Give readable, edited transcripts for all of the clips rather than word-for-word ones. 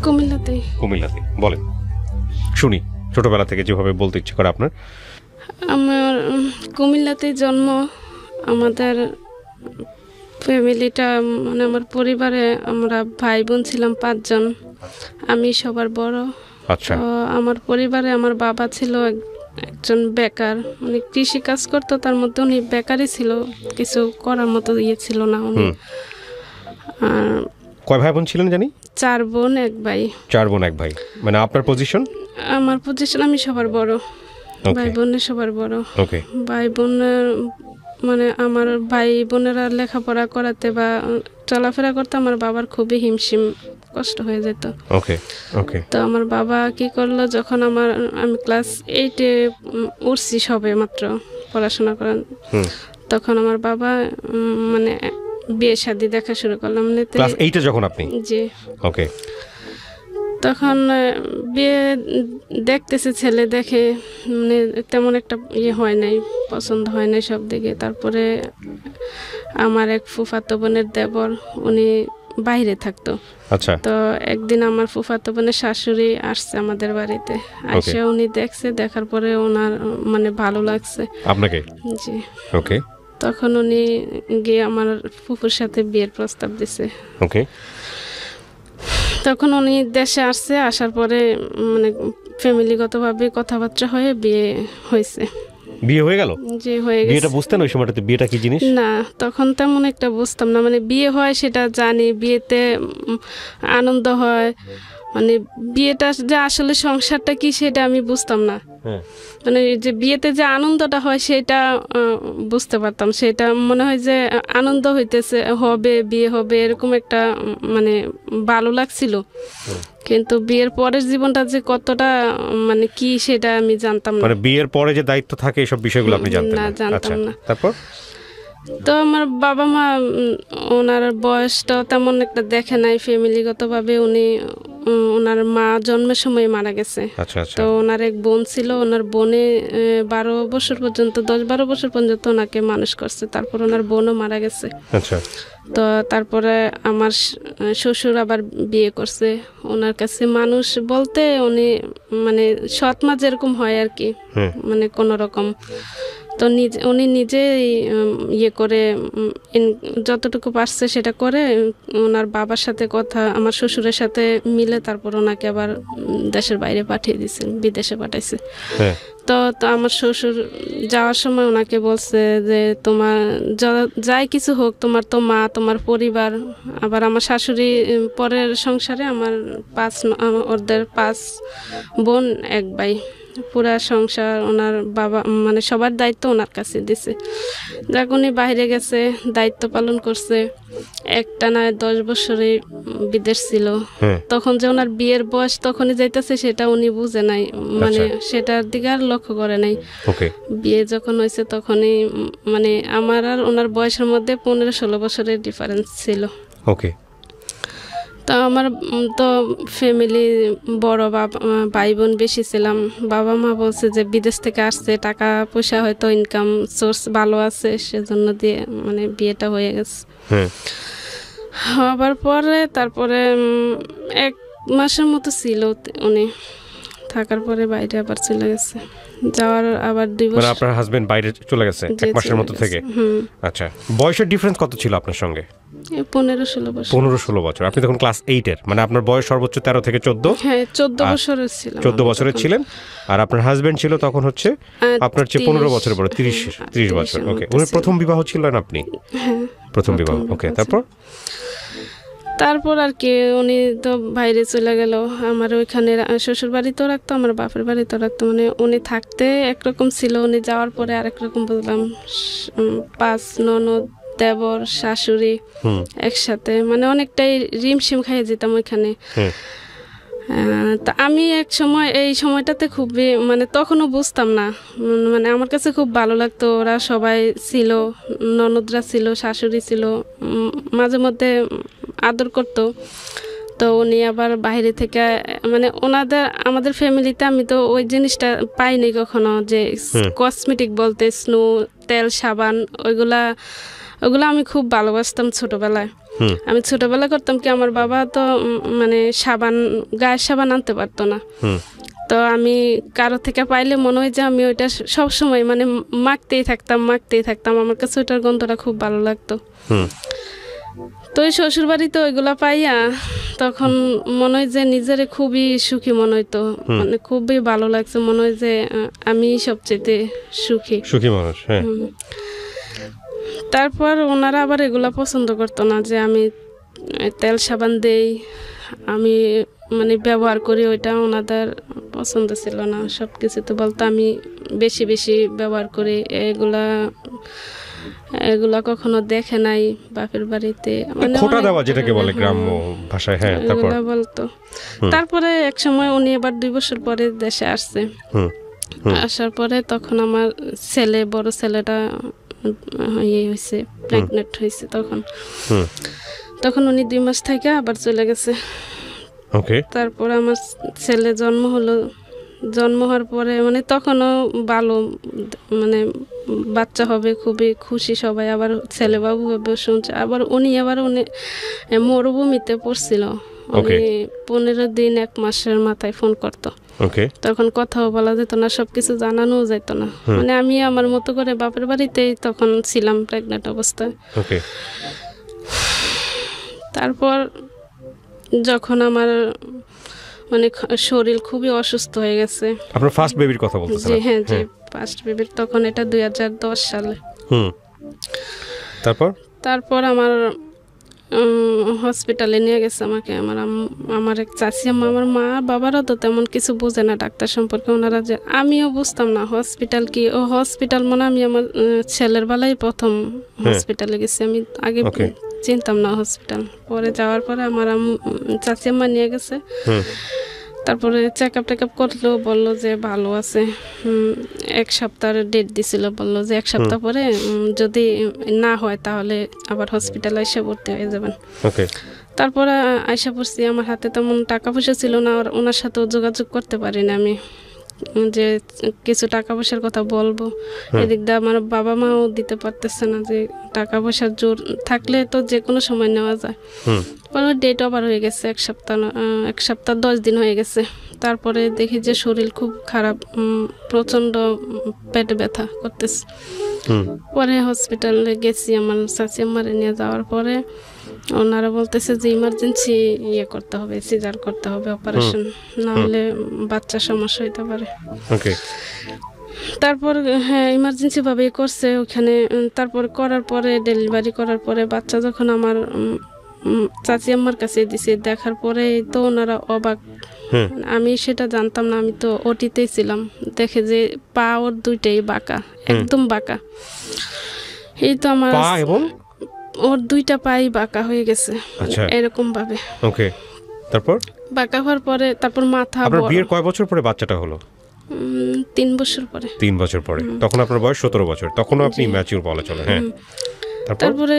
কুমিল্লাতেই। কুমিল্লাতে, বলেন শুনি ছোটবেলা থেকে যেভাবে বলতে ইচ্ছে করে আপনার। আমার কুমিল্লাতেই জন্ম। আমাদের ফ্যামিলিটা মানে আমার পরিবারে আমরা ভাই বোন ছিলাম 5 জন, আমি সবার বড়। আচ্ছা, তো আমার পরিবারে আমার বাবা ছিল একজন বেকার, মানে কৃষি কাজ করতো, তার মধ্যে উনি বেকারই ছিল, কিছু করার মতো ছিল না উনি। আর কয় ভাই বোন ছিলেন জানি? 4 বোন 1 ভাই। 4 বোন 1 ভাই, মানে আপনার পজিশন? আমার পজিশন আমি সবার বড়, ভাই বোনের সবার বড়। ওকে। ভাই বোনের মানে আমার ভাই বোনেরা লেখাপড়া করাতে বা চলাফেরা করতে আমার বাবার খুবই হিমশিম কষ্ট হয়ে যেত। ওকে ওকে। তো আমার বাবা কি করলো, যখন আমি ক্লাস 8-এ উঠছি সবে মাত্র পড়াশোনা করেন, তখন আমার বাবা মানে বিয়ে শাদী দেখা শুরু করলাম। ক্লাস 8-এ যখন আপনি? জি। ওকে। তখন বিয়ে দেখতেছে, ছেলে দেখে মানে তেমন একটা হয় নাই, পছন্দ হয় নাই সব দিকে। তারপরে আমার এক ফুফাতো বোনের দেবর, উনি বাইরে থাকতো। আচ্ছা। তো একদিন আমার ফুফাতো বোনের শাশুড়ি আসছে আমাদের বাড়িতে, আসে উনি দেখছে, দেখার পরে ওনার মানে ভালো লাগছে আপনাকে? জি। ওকে। তখন উনি গিয়ে আমার ফুফুর সাথে বিয়ের প্রস্তাব দিছে। ওকে। তখন উনি দেশে আসছে, আসার পরে মানে ফ্যামিলিগতভাবে কথাবার্তা হয়ে বিয়ে হয়েছে। বিয়ে হয়ে গেল? জি, হয়ে গেছে। বিয়েটা বুঝতেন ওই সময়টাতে বিয়েটা কি জিনিস? না, তখন তেমন একটা বুঝতাম না। মানে বিয়ে হয় সেটা জানি, বিয়েতে আনন্দ হয়, মানে বিয়েটা যে আসলে সংসারটা কি সেটা আমি বুঝতাম না। মানে যে বিয়েতে যে আনন্দটা হয় সেটা বুঝতে পারতাম, সেটা মনে হয় যে আনন্দ হইতেছে, হবে বিয়ে হবে, এরকম একটা মানে ভালো লাগছিল। কিন্তু বিয়ের পরের জীবনটা যে কতটা মানে কি সেটা আমি জানতাম না। মানে বিয়ের পরে যে দায়িত্ব থাকে এইসব বিষয়গুলো আপনি জানতেন না? জানতাম না। তারপর তো আমার বাবা মা ওনার বয়সটা তেমন একটা দেখে নাই, ফ্যামিলিগতভাবে উনি ওনার মা জন্মের সময় মারা গেছে। তো ওনার এক বোন ছিল, ওনার বোনে 12 বছর পর্যন্ত 10-12 বছর পর্যন্ত ওনাকে মানুষ করছে, তারপর ওনার বোনও মারা গেছে। আচ্ছা। তো তারপরে আমার শ্বশুর আবার বিয়ে করছে। ওনার কাছে মানুষ বলতে উনি মানে সৎ মা যেরকম হয় আর কি, মানে কোনো রকম। তো উনি নিজেই ইয়ে করে যতটুকু পারছে সেটা করে ওনার বাবার সাথে কথা, আমার শ্বশুরের সাথে মিলে তারপর ওনাকে আবার দেশের বাইরে পাঠিয়ে দিয়েছে, বিদেশে পাঠাইছে। তো আমার শ্বশুর যাওয়ার সময় ওনাকে বলছে যে তোমার যাই কিছু হোক, তোমার তো মা, তোমার পরিবার। আবার আমার শাশুড়ি পরের সংসারে আমার ওদের 5 বোন 1 ভাই, পুরা সংসার ওনার বাবা মানে সবার দায়িত্ব ওনার কাছে দিছে। যাক, উনি বাইরে গেছে, দায়িত্ব পালন করছে, একটানা 10 বছরে বিদেশ ছিল। তখন যে ওনার বিয়ের বয়স তখনই যাইতেছে সেটা উনি বুঝে নাই, মানে সেটার দিকে আর লক্ষ্য করে নাই। বিয়ে যখন হয়েছে তখনই মানে আমার আর ওনার বয়সের মধ্যে 15-16 বছরের ডিফারেন্স ছিল। ওকে। তো আমার তো ফ্যামিলি বড়, ভাই বোন বেশি ছিলাম। বাবা মা বলছে যে বিদেশ থেকে আসছে, টাকা পয়সা হয়তো ইনকাম সোর্স ভালো আছে, সেজন্য দিয়ে মানে বিয়েটা হয়ে গেছে। হবার পরে তারপরে 1 মাসের মতো ছিল উনি, থাকার পরে বাইরে আবার চলে গেছে। যাওয়ার আবার 2 বছর। মানে আপনার হাজবেন্ড বাইরে চলে গেছে 1 মাসের মতো থেকে? আচ্ছা। বয়সের ডিফারেন্স কত ছিল আপনার সঙ্গে? 15-16 বছর। 15-16 বছর। আপনি তখন ক্লাস 8-এর, মানে আপনার বয়স সর্বোচ্চ 13 থেকে 14? হ্যাঁ, 14 বছরের ছিলাম। 14 বছরের ছিলেন। আর আপনার হাজবেন্ড ছিল তখন হচ্ছে আপনার চেয়ে 15 বছর বড়, 30 বছর। ওকে। উনি প্রথম বিবাহ ছিলেন আপনি? হ্যাঁ, প্রথম বিবাহ। ওকে। তারপর আর কি উনি তো বাইরে চলে গেল। আমার ওইখানে শ্বশুর বাড়িতেও রাখতো, আমার বাপের বাড়িতেও রাখতো। মানে উনি থাকতে একরকম ছিল, উনি যাওয়ার পরে আরেক রকম বুঝলাম। 5 ননদ, দেবর, শাশুড়ি একসাথে, মানে অনেকটাই রিমশিম খাইয়ে যেতাম ওইখানে। তা আমি এক সময় এই সময়টাতে খুবই মানে তখনও বুঝতাম না, মানে আমার কাছে খুব ভালো লাগতো। ওরা সবাই ছিল, ননদরা ছিল, শাশুড়ি ছিল, মাঝে মধ্যে আদর করতো। তো উনি আবার বাইরে থেকে মানে আমাদের ফ্যামিলিতে আমি তো ওই জিনিসটা পাইনি কখনো, যে কসমেটিক বলতে স্নো, তেল, সাবান, ওইগুলা আমি খুব ভালোবাসতাম ছোটবেলায়। আমি ছোটবেলা করতাম কি, আমার বাবা তো মানে গায়ের সাবান আনতে পারতো না। তো আমি কারো থেকে পাইলে মনে হয় যে আমি ওইটা সবসময় মানে মাখতেই থাকতাম। আমার কাছে ওইটার গন্ধটা খুব ভালো লাগতো। তো ওই শ্বশুর বাড়িতে ওইগুলা পাইয়া তখন মনে হয় যে নিজের খুবই সুখী মনে হইতো, মানে খুবই ভালো লাগছে, মনে হয় যে আমি সবচেয়ে সুখী মানুষ। হ্যাঁ। তারপর ওনারা আবার এগুলা পছন্দ করতো না যে আমি তেল সাবান দেই, আমি মানে ব্যবহার করি, ওইটা ওনাদের পছন্দ ছিল না। সব কিছু তো বলতো আমি বেশি বেশি ব্যবহার করি, এগুলা কখনো দেখে নাই বাপের বাড়িতে, মানে খোঁটা দেওয়া যেটাকে বলে গ্রাম্য ভাষায়। হ্যাঁ, এগুলা বলতো। তারপরে এক সময় উনি আবার 2 বছর পরে দেশে আসছে। আসার পরে তখন আমার বড় ছেলেটা হয়েছে, প্রেগনেন্ট হয়েছে। তখন উনি 2 মাস থেকে আবার চলে গেছে। তারপরে আমার ছেলে জন্ম হওয়ার পরে মানে তখনও ভালো, মানে বাচ্চা হবে খুবই খুশি সবাই, আবার ছেলে বাবু হবে শুনছে। আবার উনি মরুভূমিতে পড়ছিল, 15 দিন 1 মাসের মাথায় ফোন করতো। তখন কথাও বলা যেত না, সবকিছু জানানো যেত না। মানে আমি আমার মতো করে বাপের বাড়িতেই তখন ছিলাম প্রেগনেন্ট অবস্থায়। তারপর যখন আমার মানে শরীর খুবই অসুস্থ হয়ে গেছে। আপনার ফার্স্ট বেবির কথা বলতেছেন? হ্যাঁ, যে ফার্স্ট বেবির, তখন এটা 2010 সালে। তারপর আমার হসপিটালে নিয়ে গেছে আমাকে আমার এক চাচি আম্মা। আমার মা বাবারও তো তেমন কিছু বোঝে না ডাক্তার সম্পর্কে, ওনারা যে আমিও বুঝতাম না হসপিটাল কি। হসপিটাল মানে আমি আমার ছেলের বেলায় প্রথম হসপিটালে গেছি, আমি আগে চিনতাম না হসপিটাল। পরে যাওয়ার পরে আমার চাচি আম্মা নিয়ে গেছে। তারপরে চেক আপ করলো, বললো যে ভালো আছে। 1 সপ্তাহের ডেট দিছিল, বললো যে 1 সপ্তাহ পরে যদি না হয় তাহলে আবার হসপিটালে এসে ভর্তি হয়ে যাবেন। তারপরে আইসা পড়ছি। আমার হাতে তেমন টাকা পয়সা ছিল না, আর ওনার সাথেও যোগাযোগ করতে পারি না আমি, যে কিছু টাকা পয়সার কথা বলবো। এদিক দিয়ে আমার বাবা মাও দিতে পারতেছে না, যে টাকা পয়সার জোর থাকলে তো যে কোনো সময় নেওয়া যায়। পরে ডেট ওভার হয়ে গেছে, 1 সপ্তাহ 10 দিন হয়ে গেছে। তারপরে দেখি যে শরীর খুব খারাপ, প্রচণ্ড পেটে ব্যথা করতেছে। পরে হসপিটালে গেছি, আমার চাচি আম্মারে নিয়ে যাওয়ার পরে ওনারা বলতেছে যে ইমার্জেন্সি করতে হবে, সিজার করতে হবে, অপারেশন, না হলে বাচ্চার সমস্যা হইতে পারে। তারপর হ্যাঁ ইমার্জেন্সি ভাবেই করছে ওখানে। তারপর করার পরে ডেলিভারি করার পরে বাচ্চা যখন আমার চাচি আম্মার কাছে দিছে, দেখার পরে তো ওনারা অবাক। আমি সেটা জানতাম না, আমি তো ওটিতেই ছিলাম। দেখে যে পা ওর 2টাই বাঁকা, একদম বাঁকা। এই তো আমার ওর 2টা পাই বাঁকা হয়ে গেছে এরকম ভাবে। তারপর বাঁকা হওয়ার পরে তারপর মাথা। আপনার বিয়ের কয় বছর পরে বাচ্চাটা হলো? 3 বছর পরে। 3 বছর পরে। তখন আপনার বয়স 17 বছর, তখনও আপনি ম্যাচিউর বলা চলে। হ্যাঁ। তারপরে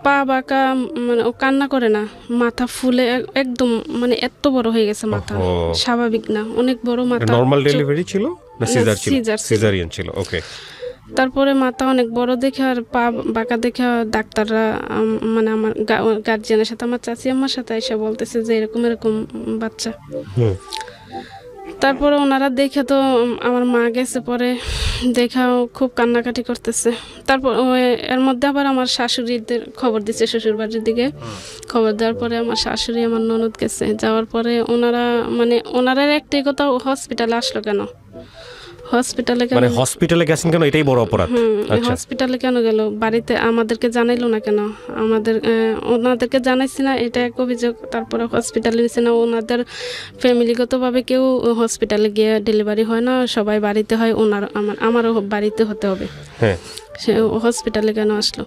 পা বাঁকা, মানে ও কান্না করে না, মাথা ফুলে একদম মানে এত বড় হয়ে গেছে মাথা, স্বাভাবিক না, অনেক বড় মাথা। নরমাল ডেলিভারি ছিল না সিজার ছিল? সিজারিয়ান ছিল। তারপরে মাথা অনেক বড় দেখে আর পা বাঁকা দেখে ডাক্তাররা মানে আমার গার্জিয়ানের সাথে আমার চাচি আম্মার সাথে এসে বলতেছে যে এরকম বাচ্চা। তারপরে ওনারা দেখে তো আমার মা গেছে, পরে দেখাও খুব কান্নাকাটি করতেছে। তারপর এর মধ্যে আবার আমার শাশুড়িদের খবর দিচ্ছে, শ্বশুর বাড়ির দিকে খবর দেওয়ার পরে আমার শাশুড়ি আমার ননদ গেছে। যাওয়ার পরে ওনারা একটাই কথা, হসপিটালে আসলো কেন, হসপিটালে গেছেন কেন, এটাই বড় অপরাধ। হসপিটালে কেন গেল, বাড়িতে আমাদেরকে জানাইলো না কেন, ওনাদেরকে জানাইছি না, এটা এক অভিযোগ। তারপরে হসপিটালে নিছে না, ওনাদের ফ্যামিলিগতভাবে কেউ হসপিটালে গিয়ে ডেলিভারি হয় না, সবাই বাড়িতে হয়। আমারও বাড়িতে হতে হবে, সে হসপিটালে কেন আসলো।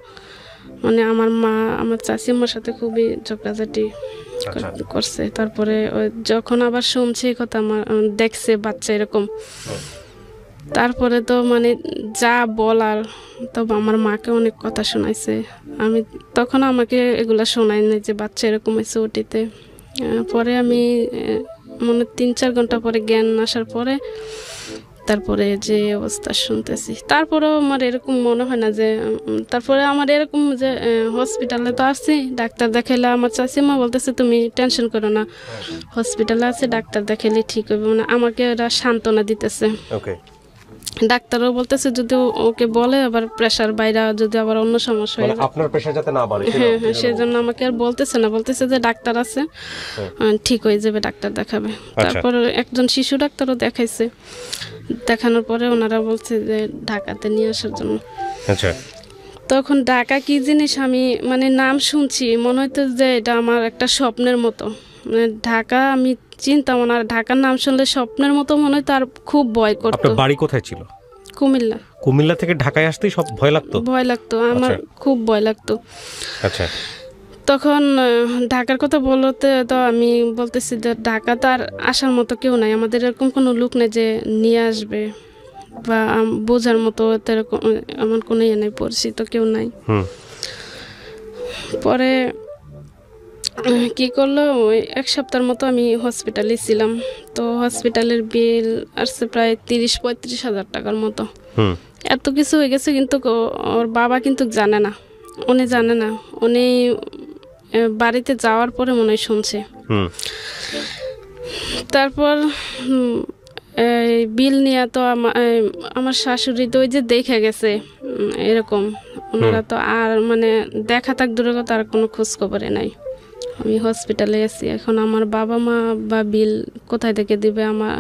মানে আমার মা আমার চাচি আম্মার সাথে খুবই ঝগড়াঝাটি করছে। তারপরে যখন আবার শুনছে কথা, আমার দেখছে বাচ্চা এরকম, তারপরে তো মানে যা বলার, তবে আমার মাকে অনেক কথা শোনাইছে। আমি তখন আমাকে এগুলা শোনাই নাই যে বাচ্চা এরকম হয়েছে ওটিতে। পরে আমি মনে 3-4 ঘন্টা পরে জ্ঞান আসার পরে তারপরে যে অবস্থা শুনতেছি, তারপরেও আমার এরকম মনে হয় না যে তারপরে আমার এরকম যে হসপিটালে তো আসছি, ডাক্তার দেখাইলে আমার চাচিমা বলতেছে তুমি টেনশন করো না, হসপিটালে আছে ডাক্তার দেখাইলে ঠিক হবে, মানে আমাকে ওরা সান্ত্বনা দিতেছে। ডাক্তারও বলতেছে যদি ওকে বলে আবার প্রেশার বাইরা যদি আবার অন্য সমস্যা হয়, আপনার প্রেশার যাতে না বাড়ে, হ্যাঁ হ্যাঁ, সেজন্য আমাকে আর বলতেছে না, বলতেছে যে ডাক্তার আছে ঠিক হয়ে যাবে, ডাক্তার দেখাবে। তারপর একজন শিশু ডাক্তারও দেখাইছে, দেখানোর পরে ওনারা বলছে যে ঢাকাতে নিয়ে আসার জন্য। আচ্ছা, তখন ঢাকা কি জিনিস আমি মানে নাম শুনছি, মনে হইতো যে এটা আমার একটা স্বপ্নের মতো, মানে ঢাকা আমি চিন্তা মনে, আর ঢাকার নাম শুনলে স্বপ্নের মতো মনে হতো, আর খুব ভয় করতো। আপনার বাড়ি কোথায় ছিল? কুমিল্লা। কুমিল্লা থেকে ঢাকায় আসতেই সব ভয় লাগতো? ভয় লাগতো, আমার খুব ভয় লাগতো। আচ্ছা, তখন ঢাকার কথা বলতে তো আমি বলতেছি যে ঢাকা তো আর আসার মতো কেউ নাই, আমাদের এরকম কোনো লোক নেই যে নিয়ে আসবে বা বোঝার মতো, এরকম আমার কোনো ইয়ে নেই, পরিচিত কেউ নাই। পরে কি করলো, ওই এক সপ্তাহের মতো আমি হসপিটালে ছিলাম। তো হসপিটালের বিল আসছে প্রায় 30-35 হাজার টাকার মতো। এত কিছু হয়ে গেছে, কিন্তু ওর বাবা কিন্তু জানে না, উনি জানে না, উনি বাড়িতে যাওয়ার পরে মনে হয় শুনছে। তারপর বিল নিয়ে তো আমার শাশুড়ি তো ওই যে দেখে গেছে এরকম, ওনারা তো আর মানে দেখা থাক দূরের কথা, আর কোনো খোঁজ খবরে নাই। আমি হসপিটালে আছি, এখন আমার বাবা মা বা বিল কোথায় থেকে দিবে, আমার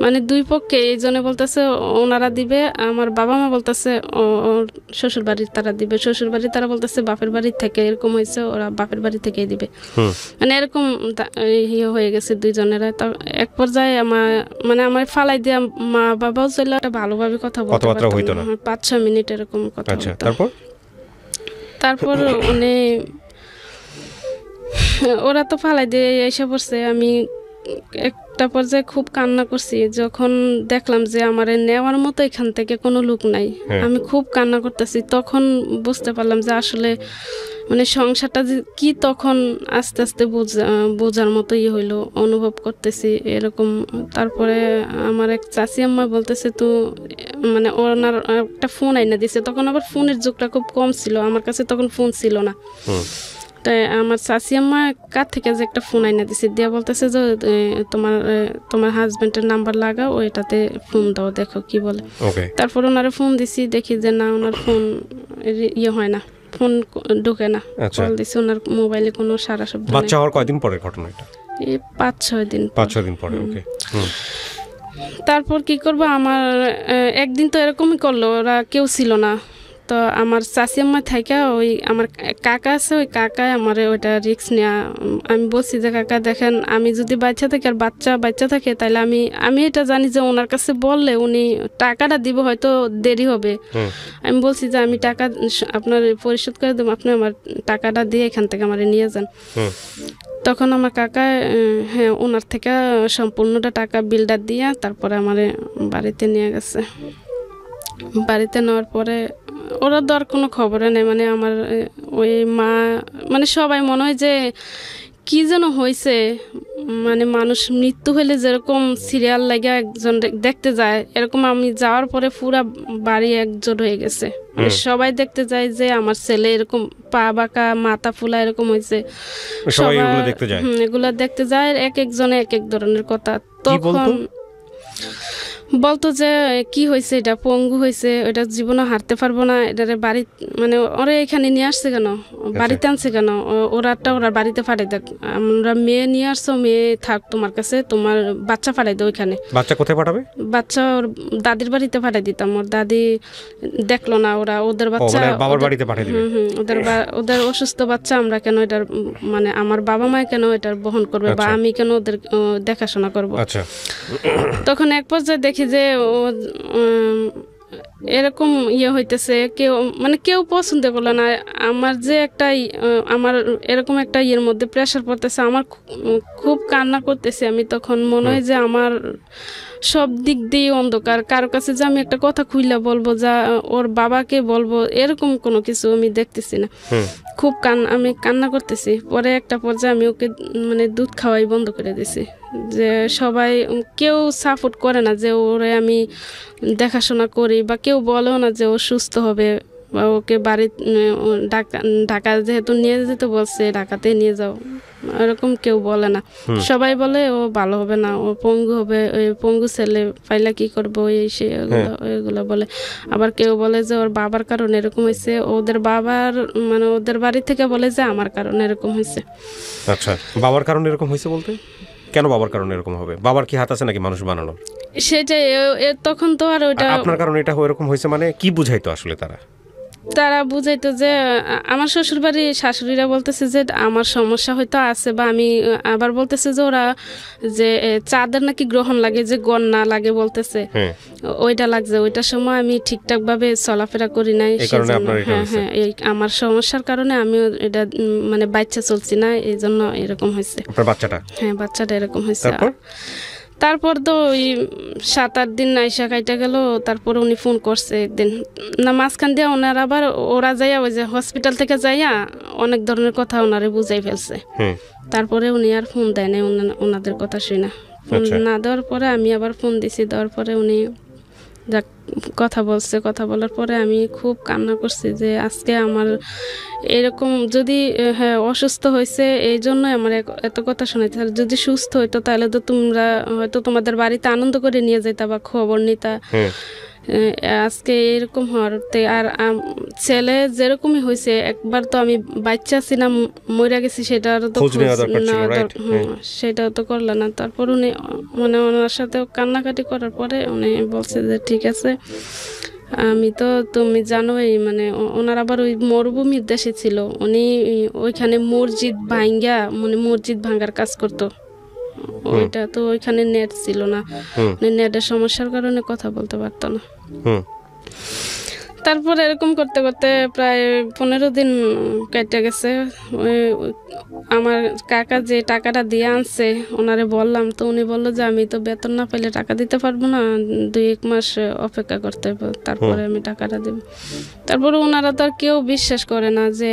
মানে দুই পক্ষে, এই জন্য বলতেছে ওনারা দিবে, আমার বাবা মা বলতেছে ওর শ্বশুর বাড়ির তারা দিবে, শ্বশুর বাড়ির তারা বলতেছে বাপের বাড়ির থেকে, এরকম হয়েছে, ওরা বাপের বাড়ি থেকেই দিবে, মানে এরকম ইয়ে হয়ে গেছে দুইজনেরা। তো এক পর্যায়ে আমার ফালাই দিয়ে মা বাবাও চলে, একটা ভালোভাবে কথা বলতে পারতাম না, 5-6 মিনিট এরকম কথা বলতাম। তারপর উনি ওরা তো ফালাই দিয়ে এসে পড়ছে, আমি একটা পর্যায়ে খুব কান্না করছি, যখন দেখলাম যে আমার নেওয়ার মতো এখান থেকে কোনো লোক নাই, আমি খুব কান্না করতেছি। তখন বুঝতে পারলাম যে আসলে মানে সংসারটা যে কি, তখন আস্তে আস্তে বোঝার মতো ইয়ে হইলো, অনুভব করতেছি এরকম। তারপরে আমার এক চাচি আম্মা বলতেছে তো মানে ওনার একটা ফোন আইনা দিছে, তখন আবার ফোনের যুগটা খুব কম ছিল, আমার কাছে তখন ফোন ছিল না। তাই আমার চাচি আম্মা কার থেকে যে একটা ফোন আইনা দিছে, দিয়া বলতেছে যে তোমার হাজবেন্ডের নাম্বার লাগাও, ওইটাতে ফোন দাও, দেখো কি বলে। তারপর ওনারে ফোন দিছি, দেখি যে না, ওনার ফোন ইয়ে হয় না, ফোন ঢোকে না। কল দিছি, ওনার মোবাইলে কোনো সারা শব্দ নেই। বাচ্চা হওয়ার কয়দিন পরে ঘটনা এটা? এই 5-6 দিন। 5-6 দিন পরে। ওকে। তারপর কি করবো, আমার একদিন তো এরকমই করলো, ওরা কেউ ছিল না, তো আমার চাচি আম্মা থাইকা ওই আমার কাকা আছে, ওই কাকায় আমার ওইটা রিস্ক নেওয়া। আমি বলছি যে কাকা দেখেন, আমি যদি বাচ্চা থাকি আর বাচ্চা থাকে, তাহলে আমি এটা জানি যে ওনার কাছে বললে উনি টাকাটা দিব, হয়তো দেরি হবে। আমি বলছি যে আমি টাকা আপনার পরিশোধ করে দেবো, আপনি আমার টাকাটা দিয়ে এখান থেকে আমার নিয়ে যান। তখন আমার কাকা হ্যাঁ ওনার থেকে সম্পূর্ণটা টাকা বিলটা দিয়ে তারপরে আমার বাড়িতে নিয়ে গেছে। বাড়িতে নেওয়ার পরে ওরা তো আর কোনো খবরে নেই, মানে আমার ওই মা মানে সবাই মনে হয় যে কি যেন হয়েছে, মানে মানুষ মৃত্যু হলে যেরকম সিরিয়াল লাগে একজন দেখতে যায়, এরকম আমি যাওয়ার পরে পুরা বাড়ি একজোট হয়ে গেছে, মানে সবাই দেখতে যায় যে আমার ছেলে এরকম পা বাঁকা মাথা ফুলা এরকম হয়েছে, সবাই এগুলো দেখতে যায়, এক একজনে এক এক ধরনের কথা। তখন বলতো যে কি হয়েছে, এটা পঙ্গু হয়েছে, এটা জীবনে হারতে পারবো না, এটারে বাড়ি মানে ওরা এখানে নিয়ে আসছে কেন, বাড়িতে আনছে কেন, ওরা বাড়িতে ফাটাই দেখ, আমরা মেয়ে নিয়ে আসছো, মেয়ে থাক তোমার কাছে, তোমার বাচ্চা ফাটাই দাও ওইখানে। বাচ্চা কোথায় পাঠাবে? বাচ্চা ওর দাদির বাড়িতে ফাটাই দিতাম, ওর দাদি দেখলো না, ওদের বাচ্চা বাবার বাড়িতে পাঠিয়ে দিবে। ওদের অসুস্থ বাচ্চা আমরা কেন এটার মানে আমার বাবা মা কেন এটার বহন করবে, বা আমি কেন ওদের দেখাশোনা করবো। তখন এক পর্যায়ে দেখি যে এরকম ইয়ে হইতেছে, কেউ পছন্দ করলো না, আমার যে একটা আমার এরকম একটা ইয়ের মধ্যে প্রেশার পড়তেছে, আমার খুব কান্না করতেছে। আমি তখন মনে হয় যে সব দিক দিয়ে অন্ধকার। কারো কাছে যে আমি একটা কথা খুইলা বলবো, যা ওর বাবাকে বলবো, এরকম কোনো কিছু আমি দেখতেছি না। খুব আমি কান্না করতেছি। পরে একটা পর্যায়ে আমি ওকে মানে দুধ খাওয়াই বন্ধ করে দিছি, যে সবাই কেউ সাপোর্ট করে না যে ওরে আমি দেখাশোনা করি, বা কেউ বলেও না যে ও সুস্থ হবে, বা ওকে বাড়ি ঢাকা যেহেতু নিয়ে যেতে বলছে ঢাকাতে নিয়ে যাও, এরকম কেউ বলে না। সবাই বলে ও ভালো হবে না, ও পঙ্গু হবে, ওই পঙ্গু ছেলে পাইলা কি করবো, এই সে এগুলো বলে। আবার কেউ বলে যে ওর বাবার কারণে এরকম হয়েছে, ওদের বাবার মানে ওদের বাড়ি থেকে বলে যে আমার কারণে এরকম হয়েছে। আচ্ছা, বাবার কারণে এরকম হয়েছে বলতে কেন বাবার কারণে এরকম হবে? বাবার কি হাত আছে নাকি মানুষ বানানো? সেটাই, তখন তো আর ওইটা আপনার কারণে এটা এরকম হয়েছে মানে কি বুঝাইতো আসলে তারা বুঝাইতো যে আমার শ্বশুর বাড়ি শাশুড়িরা বলতেছে যে আমার সমস্যা হয়তো আছে, বা আমি আবার বলতেছে যে ওরা যে চাঁদের নাকি গ্রহণ লাগে, যে গন্না লাগে বলতেছে, ওইটা লাগছে। ওইটার সময় আমি ঠিকঠাক ভাবে চলাফেরা করি নাই, হ্যাঁ এই আমার সমস্যার কারণে আমি এটা মানে বাচ্চা চলছি না, এই জন্য এরকম হয়েছে। হ্যাঁ, বাচ্চাটা এরকম হয়েছে। তারপর তো ওই 7-8 দিন আইসা কাইটা গেল। তারপর উনি ফোন করছে একদিন, না মাঝখান দিয়ে ওনার আবার ওরা যাইয়া ওই যে হসপিটাল থেকে যাইয়া অনেক ধরনের কথা ওনারে বুঝাই ফেলছে। তারপরে উনি আর ফোন দেয় নাই ওনাদের কথা শুনে। ফোন না দেওয়ার পরে আমি আবার ফোন দিছি, দেওয়ার পরে উনি যাক কথা বলছে। কথা বলার পরে আমি খুব কান্না করছি যে আজকে আমার এরকম যদি হ্যাঁ অসুস্থ হয়েছে এই জন্যই আমার এত কথা শোনাইতে, যদি সুস্থ হইতো তাহলে তো তোমরা হয়তো তোমাদের বাড়িতে আনন্দ করে নিয়ে যেতা বা খবর নিতা। আজকে এরকম হওয়াতে আর ছেলে যেরকমই হয়েছে, একবার তো আমি বাচ্চা ছিলাম, মরে গেছি, সেটাও তো সেটাও তো করল না। তারপর উনি মানে ওনার সাথে কান্নাকাটি করার পরে উনি বলছে যে ঠিক আছে, আমি তো তুমি জানোই মানে ওনার আবার ওই মরুভূমির দেশে ছিল, উনি ওইখানে মসজিদ ভাঙ্গার কাজ করতো। ওইটা তো ওইখানে নেট ছিল না, নেটের সমস্যার কারণে কথা বলতে পারতো না। তারপর এরকম করতে করতে প্রায় 15 দিন কেটে গেছে। আমার কাকা যে টাকাটা দিয়ে আনছে ওনারে বললাম, তো উনি বললো যে আমি তো বেতন না পাইলে টাকা দিতে পারবো না, 2-1 মাস অপেক্ষা করতে হবে, তারপরে আমি টাকাটা দেব। তারপরে ওনারা তো আর কেউ বিশ্বাস করে না যে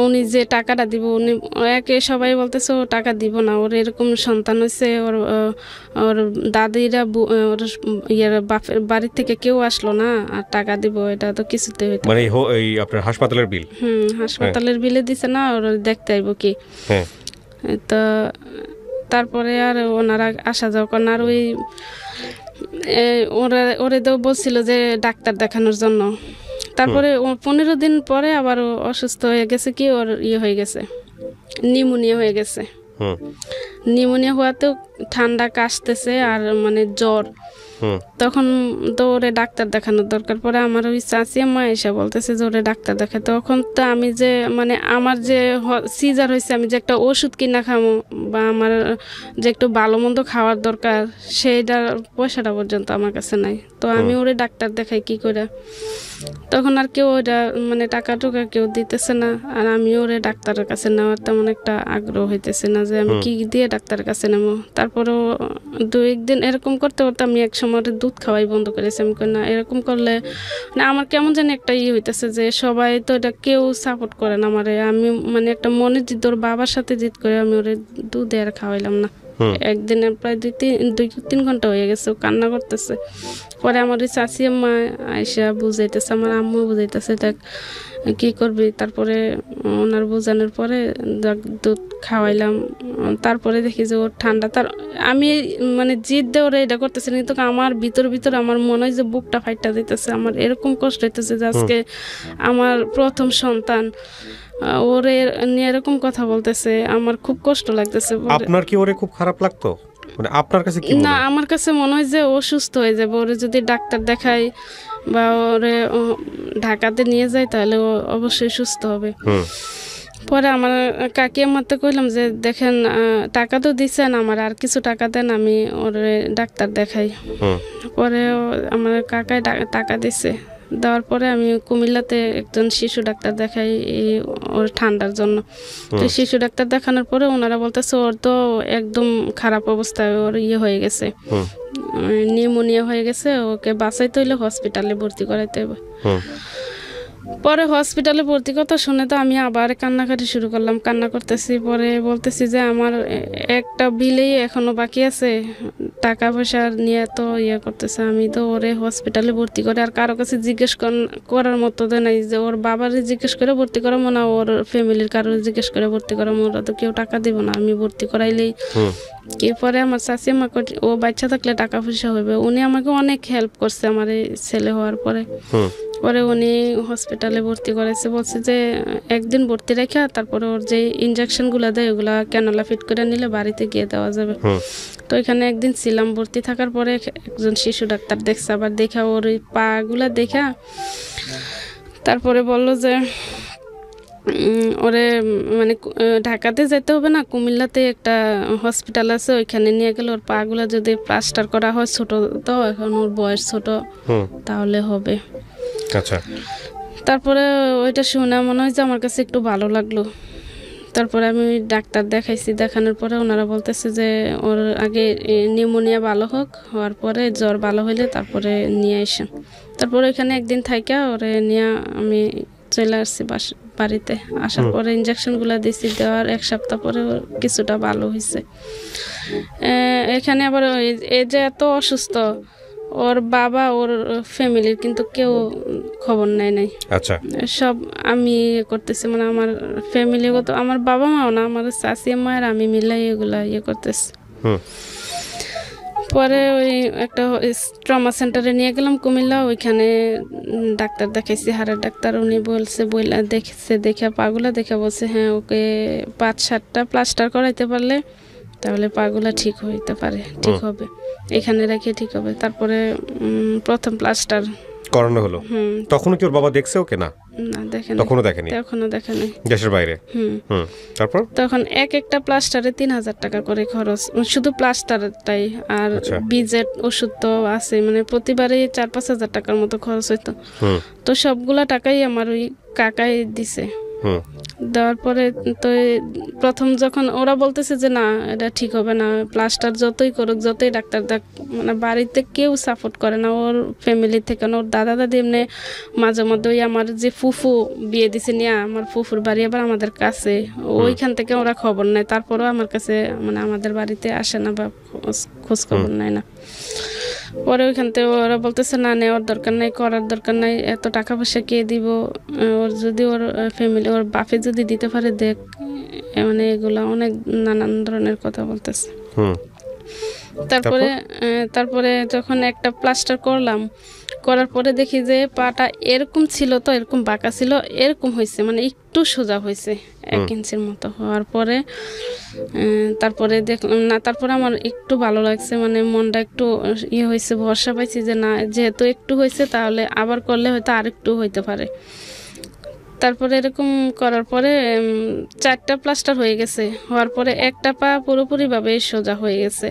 উনি যে টাকাটা দিব, উনি একে সবাই বলতেছে ও টাকা দিব না, ওর এরকম সন্তান হয়েছে, ওর দাদিরা ওর বাপের বাড়ি থেকে কেউ আসলো না আর টাকা দিব, এটা তো কিছুতে হইতো মানে এই আপনার হাসপাতালের বিল হাসপাতালের বিলে দিছে না, ওর দেখতে আইব কি। তো তারপরে আর ওনারা আসা যাওয়া করেন। আর ওই ওরে তো বলছিল যে ডাক্তার দেখানোর জন্য। তারপরে 15 দিন পরে আবার অসুস্থ হয়ে গেছে, কি ওর হয়ে গেছে, নিউমোনিয়া হয়ে গেছে। নিউমোনিয়া হওয়াতেও ঠান্ডা কাশতেছে আর মানে জ্বর। তখন তো ওরে ডাক্তার দেখানোর দরকার। পরে আমার ওই চাচি মা এসে বলতেছে যে ওরে ডাক্তার দেখায়। তখন তো আমি যে মানে আমার যে সিজার হয়েছে, আমি যে একটা ওষুধ কিনা খামো বা আমার যে একটু ভালো মন্দ খাওয়ার দরকার, সেইটার পয়সাটা পর্যন্ত আমার কাছে নাই। তো আমি ওরে ডাক্তার দেখাই কি করে? তখন আর কেউ ওইটা মানে টাকা টুকা কেউ দিতেছে না, আর আমি ওরে ডাক্তারের কাছে নেওয়ার তেমন একটা আগ্রহ হইতেছে না যে আমি কি দিয়ে ডাক্তারের কাছে নেবো। তারপরেও 2-1 দিন এরকম করতে করতে আমি এক সময় দুধ খাওয়াই বন্ধ করেছি। আমি না এরকম করলে না আমার কেমন জানি একটা হইতেছে যে সবাই তো এটা কেউ সাপোর্ট করে না আমারে। আমি মানে একটা মনে জিদ, ওর বাবার সাথে জিদ করে আমি ওরে দুধ আর খাওয়াইলাম না। একদিনে প্রায় 2-3 ঘন্টা হয়ে গেছে, ও কান্না করতেছে। পরে আমার ওই চাচি আম্মা আইসা বুঝাইতেছে, আমার আম্মু বুঝাইতেছে দেখ কি করবি। তারপরে ওনার বোঝানোর পরে দুধ খাওয়াইলাম। তারপরে দেখি যে ওর ঠান্ডা, আমি মানে জিদ দিয়ে ওরা এটা করতেছে, কিন্তু আমার ভিতর আমার মনে হয় যে বুকটা ফাইটটা দিতেছে। আমার এরকম কষ্ট হইতেছে যে আজকে আমার প্রথম সন্তান, ওরে নিয়ে এরকম কথা বলতেছে, আমার খুব কষ্ট লাগতেছে। আপনার কি ওরে খুব খারাপ লাগতো? মানে আপনার কাছে কি? না, আমার কাছে মনে হয় যে ও সুস্থ হয়ে যাবে, ওরে যদি ডাক্তার দেখাই বা ওরে ঢাকাতে নিয়ে যায় তাহলে ও অবশ্যই সুস্থ হবে। পরে আমার কাকি আমারতে কইলাম যে দেখেন টাকা তো দিচ্ছেন, আমার আর কিছু টাকা দেন, আমি ওরে ডাক্তার দেখাই। পরে আমার কাকায় টাকা দিছে। দেওয়ার পরে আমি কুমিল্লাতে একজন শিশু ডাক্তার দেখাই ওর ঠান্ডার জন্য। তো শিশু ডাক্তার দেখানোর পরে ওনারা বলতেছে ওর তো একদম খারাপ অবস্থায়, ওর হয়ে গেছে, নিউমোনিয়া হয়ে গেছে, ওকে বাঁচাইতে হইলে হসপিটালে ভর্তি করাইতে হবে। পরে হসপিটালে ভর্তি কথা শুনে তো আমি আবার কান্নাকাটি শুরু করলাম, কান্না করতেছি। পরে বলতেছি যে আমার একটা বিলেই এখনো বাকি আছে, টাকা পয়সা নিয়ে তো করতেছে। আমি তো ওরে হসপিটালে ভর্তি করে আর কারো কাছে জিজ্ঞেস করার মতো তো নাই, যে ওর বাবারে জিজ্ঞেস করে ভর্তি করাবো না ওর ফ্যামিলির কারো জিজ্ঞেস করে ভর্তি করাবো, ওরা তো কেউ টাকা দিব না, আমি ভর্তি করাইলেই কি। পরে আমার চাচি আমাকে, ও বাচ্চা থাকলে টাকা পয়সা হবে, উনি আমাকে অনেক হেল্প করছে আমার এই ছেলে হওয়ার পরে। পরে উনি হসপিটালে ভর্তি করেছে, বলছে যে একদিন ভর্তি রেখে তারপরে ওর যে ইনজেকশনগুলো দেয় ওগুলা ক্যানোলা ফিট করে নিলে বাড়িতে গিয়ে দেওয়া যাবে। তো এখানে একদিন ছিলাম, ভর্তি থাকার পরে একজন শিশু ডাক্তার দেখছে, আবার দেখা ওর ওই পাগুলা দেখা তারপরে বললো যে ওরে মানে ঢাকাতে যেতে হবে না, কুমিল্লাতে একটা হসপিটাল আছে, ওইখানে নিয়ে গেলে ওর পাগুলা যদি প্লাস্টার করা হয়, ছোট তো এখন ওর বয়স ছোট, তাহলে হবে। আচ্ছা। তারপরে ওইটা শুনে মনে হয় যে আমার কাছে একটু ভালো লাগলো। তারপরে আমি ডাক্তার দেখাইছি, দেখানোর পরে ওনারা বলতেছে যে ওর আগে নিউমোনিয়া ভালো হোক, হওয়ার পরে জ্বর ভালো হইলে তারপরে নিয়ে আসেন। তারপরে ওইখানে একদিন থাইকা ওরে নিয়ে আমি চলে আসছি বাড়িতে। আসার পরে ইঞ্জেকশনগুলো দিছি, দেওয়ার 1 সপ্তাহ পরে কিছুটা ভালো হয়েছে। এখানে আবার এই যে এত অসুস্থ, ওর বাবা ওর ফ্যামিলির কিন্তু কেউ খবর নেয় নাই। আচ্ছা। সব আমি করতেছি, মানে আমার ফ্যামিলিগত, আমার বাবা মাও না, আমার চাচি মায়ের আমি মিলাই এগুলা করতেছি। পরে ওই একটা ট্রমা সেন্টারে নিয়ে গেলাম কুমিল্লা, ওইখানে ডাক্তার দেখাইছি, হাড়ের ডাক্তার। উনি বলছে দেখছে, দেখে পাগুলা দেখে বলছে হ্যাঁ ওকে 5-7টা প্লাস্টার করাইতে পারলে তাহলে পাগুলা ঠিক হইতে পারে, ঠিক হবে, এখানে রেখে ঠিক হবে। তারপরে প্রথম প্লাস্টার করানো হলো। তখনও কি ওর বাবা দেখছে ওকে? না, দেখেনি, তখনও দেখেনি, দেশের বাইরে। তারপর তখন একটা প্লাস্টারে 3000 টাকা করে খরচ, শুধু প্লাস্টারটাই। আর বিজেট ওষুধ তো আছে, মানে প্রতিবারে 4-5 হাজার টাকার মতো খরচ হইতো। তো সবগুলা টাকাই আমার ওই কাকাই দিছে। দেওয়ার পরে তো প্রথম যখন ওরা বলতেছে যে না এটা ঠিক হবে না, প্লাস্টার যতই করুক, যতই ডাক্তার দেখ, মানে বাড়িতে কেউ সাপোর্ট করে না ওর ফ্যামিলি থেকে। ওর দাদা দাদি এমনি মাঝে মধ্যে ওই আমার যে ফুফু বিয়ে দিছে নিয়ে, আমার ফুফুর বাড়ি আবার আমাদের কাছে, ওইখান থেকে ওরা খবর নেয়। তারপরেও আমার কাছে মানে আমাদের বাড়িতে আসে না বা খোঁজ খবর নেয় না। পরে ওইখান থেকে ওরা বলতেছে না নেওয়ার দরকার নাই, করার দরকার নাই, এত টাকা পয়সা কে দিব, ওর যদি ওর ফ্যামিলি ওর বাপে যদি দিতে পারে দেখ, মানে এগুলা অনেক নানান ধরনের কথা বলতেছে। তারপরে যখন একটা প্লাস্টার করলাম, করার পরে দেখি যে পাটা এরকম ছিল, তো এরকম বাঁকা ছিল, এরকম হয়েছে, মানে একটু সোজা হয়েছে 1 ইঞ্চির মতো হওয়ার পরে। তারপরে দেখলাম না, তারপরে আমার একটু ভালো লাগছে, মানে মনটা একটু হয়েছে, ভরসা পাইছি যে না যেহেতু একটু হয়েছে তাহলে আবার করলে হয়তো আরেকটু হইতে পারে। তারপরে এরকম করার পরে 4টা প্লাস্টার হয়ে গেছে, হওয়ার পরে একটা পা পুরোপুরিভাবে সোজা হয়ে গেছে,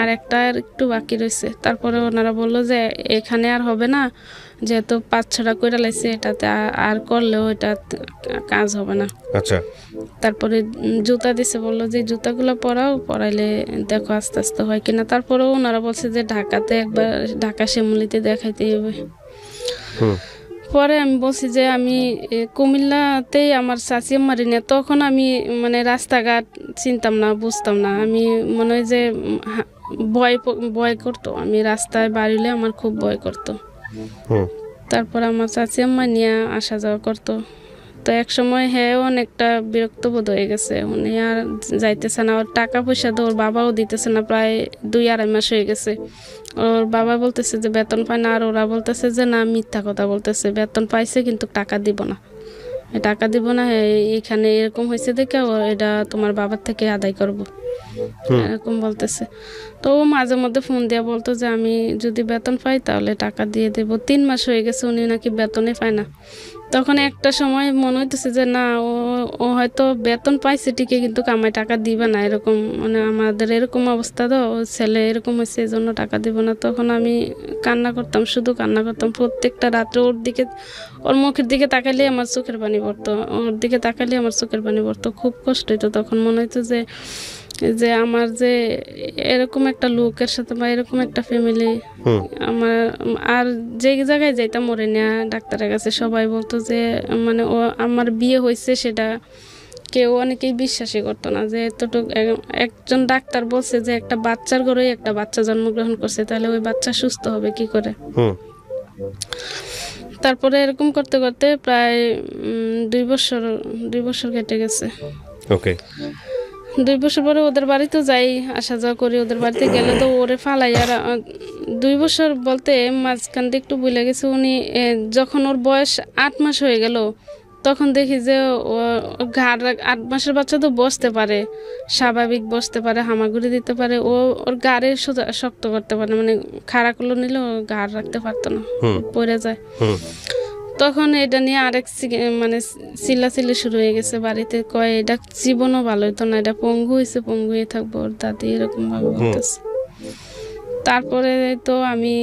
আর একটা আর একটু বাকি রয়েছে। তারপরে ওনারা বললো যে এখানে আর হবে না, যেহেতু 5-6টা করে লাইছে, এটাতে আর করলেও এটা কাজ হবে না। আচ্ছা। তারপরে জুতা দিছে, বললো যে জুতাগুলো পরাইলে দেখো আস্তে আস্তে হয় কিনা। তারপরেও ওনারা বলছে যে ঢাকাতে একবার, ঢাকা শ্যামলীতে দেখাইতে হবে। পরে আমি বলছি যে আমি কুমিল্লাতেই আমার চাচি মারি না, তখন আমি মানে রাস্তাঘাট চিনতাম না, বুঝতাম না, আমি মনে হয় যে ভয় করতো, আমি রাস্তায় বাড়িলে আমার খুব ভয় করতো। তারপর আমার চাচি আম্মা নিয়ে আসা যাওয়া করতো। তো এক সময় হ্যাঁ অনেকটা বিরক্ত বোধ হয়ে গেছে, উনি আর যাইতেছে না, ওর টাকা পয়সা তো ওর বাবাও দিতেছে না, প্রায় 2-2.5 মাস হয়ে গেছে। ওর বাবা বলতেছে যে বেতন পায় না, আর ওরা বলতেছে যে না মিথ্যা কথা বলতেছে, বেতন পাইছে কিন্তু টাকা দিব না, এখানে এরকম হয়েছে দেখে এটা তোমার বাবার থেকে আদায় করব, এরকম বলতেছে। তো ও মাঝে মধ্যে ফোন দিয়ে বলতো যে আমি যদি বেতন পাই তাহলে টাকা দিয়ে দেবো। 3 মাস হয়ে গেছে উনি নাকি বেতনে পায় না, তখন একটা সময় মনে হইতেছে যে না, ও হয়তো বেতন পাইছে ঠিকই, কিন্তু কামাই টাকা দিবে না, এরকম মানে আমাদের এরকম অবস্থা, তো ও ছেলে এরকম হয়েছে, এই জন্য টাকা দিব না। তখন আমি কান্না করতাম, শুধু কান্না করতাম প্রত্যেকটা রাত্রে। ওর মুখের দিকে তাকাইলে আমার চোখের পানি পড়তো, ওর দিকে তাকাইলে আমার চোখের পানি পড়তো, খুব কষ্ট হইতো। তখন মনে হইতো যে যে আমার যে এরকম একটা লোকের সাথে বা এরকম একটা ফ্যামিলি আমার, আর যে জায়গায় যাইতাম ওরে নেয়া ডাক্তারের কাছে, সবাই বলতো যে মানে ও আমার বিয়ে হয়েছে, সেটা কেউ অনেকেই বিশ্বাসই করতো না, যে এতটুকু একজন ডাক্তার বলছে যে একটা বাচ্চার ঘরেই একটা বাচ্চা জন্মগ্রহণ করছে, তাহলে ওই বাচ্চা সুস্থ হবে কি করে। তারপরে এরকম করতে করতে প্রায় 2 বছর কেটে গেছে। ওকে, 2 বছর পরে ওদের বাড়িতে যাই, আসা যাওয়া করি। ওদের বাড়িতে গেলে তো ওরে ফালাই। আর 2 বছর বলতে মাঝখান দিয়ে একটু ভুলে গেছে। উনি যখন ওর বয়স 8 মাস হয়ে গেল, তখন দেখি যে ঘাড় 8 মাসের বাচ্চা তো বসতে পারে, স্বাভাবিক বসতে পারে, হামাগুড়ি দিতে পারে, ওর গাড়ে শক্ত করতে পারে, মানে খাড়া করলো নিলে ও ঘাড় রাখতে পারতো না, পড়ে যায়। তখন এটা নিয়ে আরেক মানে চিল্লাচিল্লি শুরু হয়ে গেছে বাড়িতে, কয় এটা জীবনও ভালো হইতো না, এটা পঙ্গু হয়েছে, পঙ্গু হয়ে থাকবো। ওর দাদি এরকম ভাবে বলতেছে। তারপরে তো আমি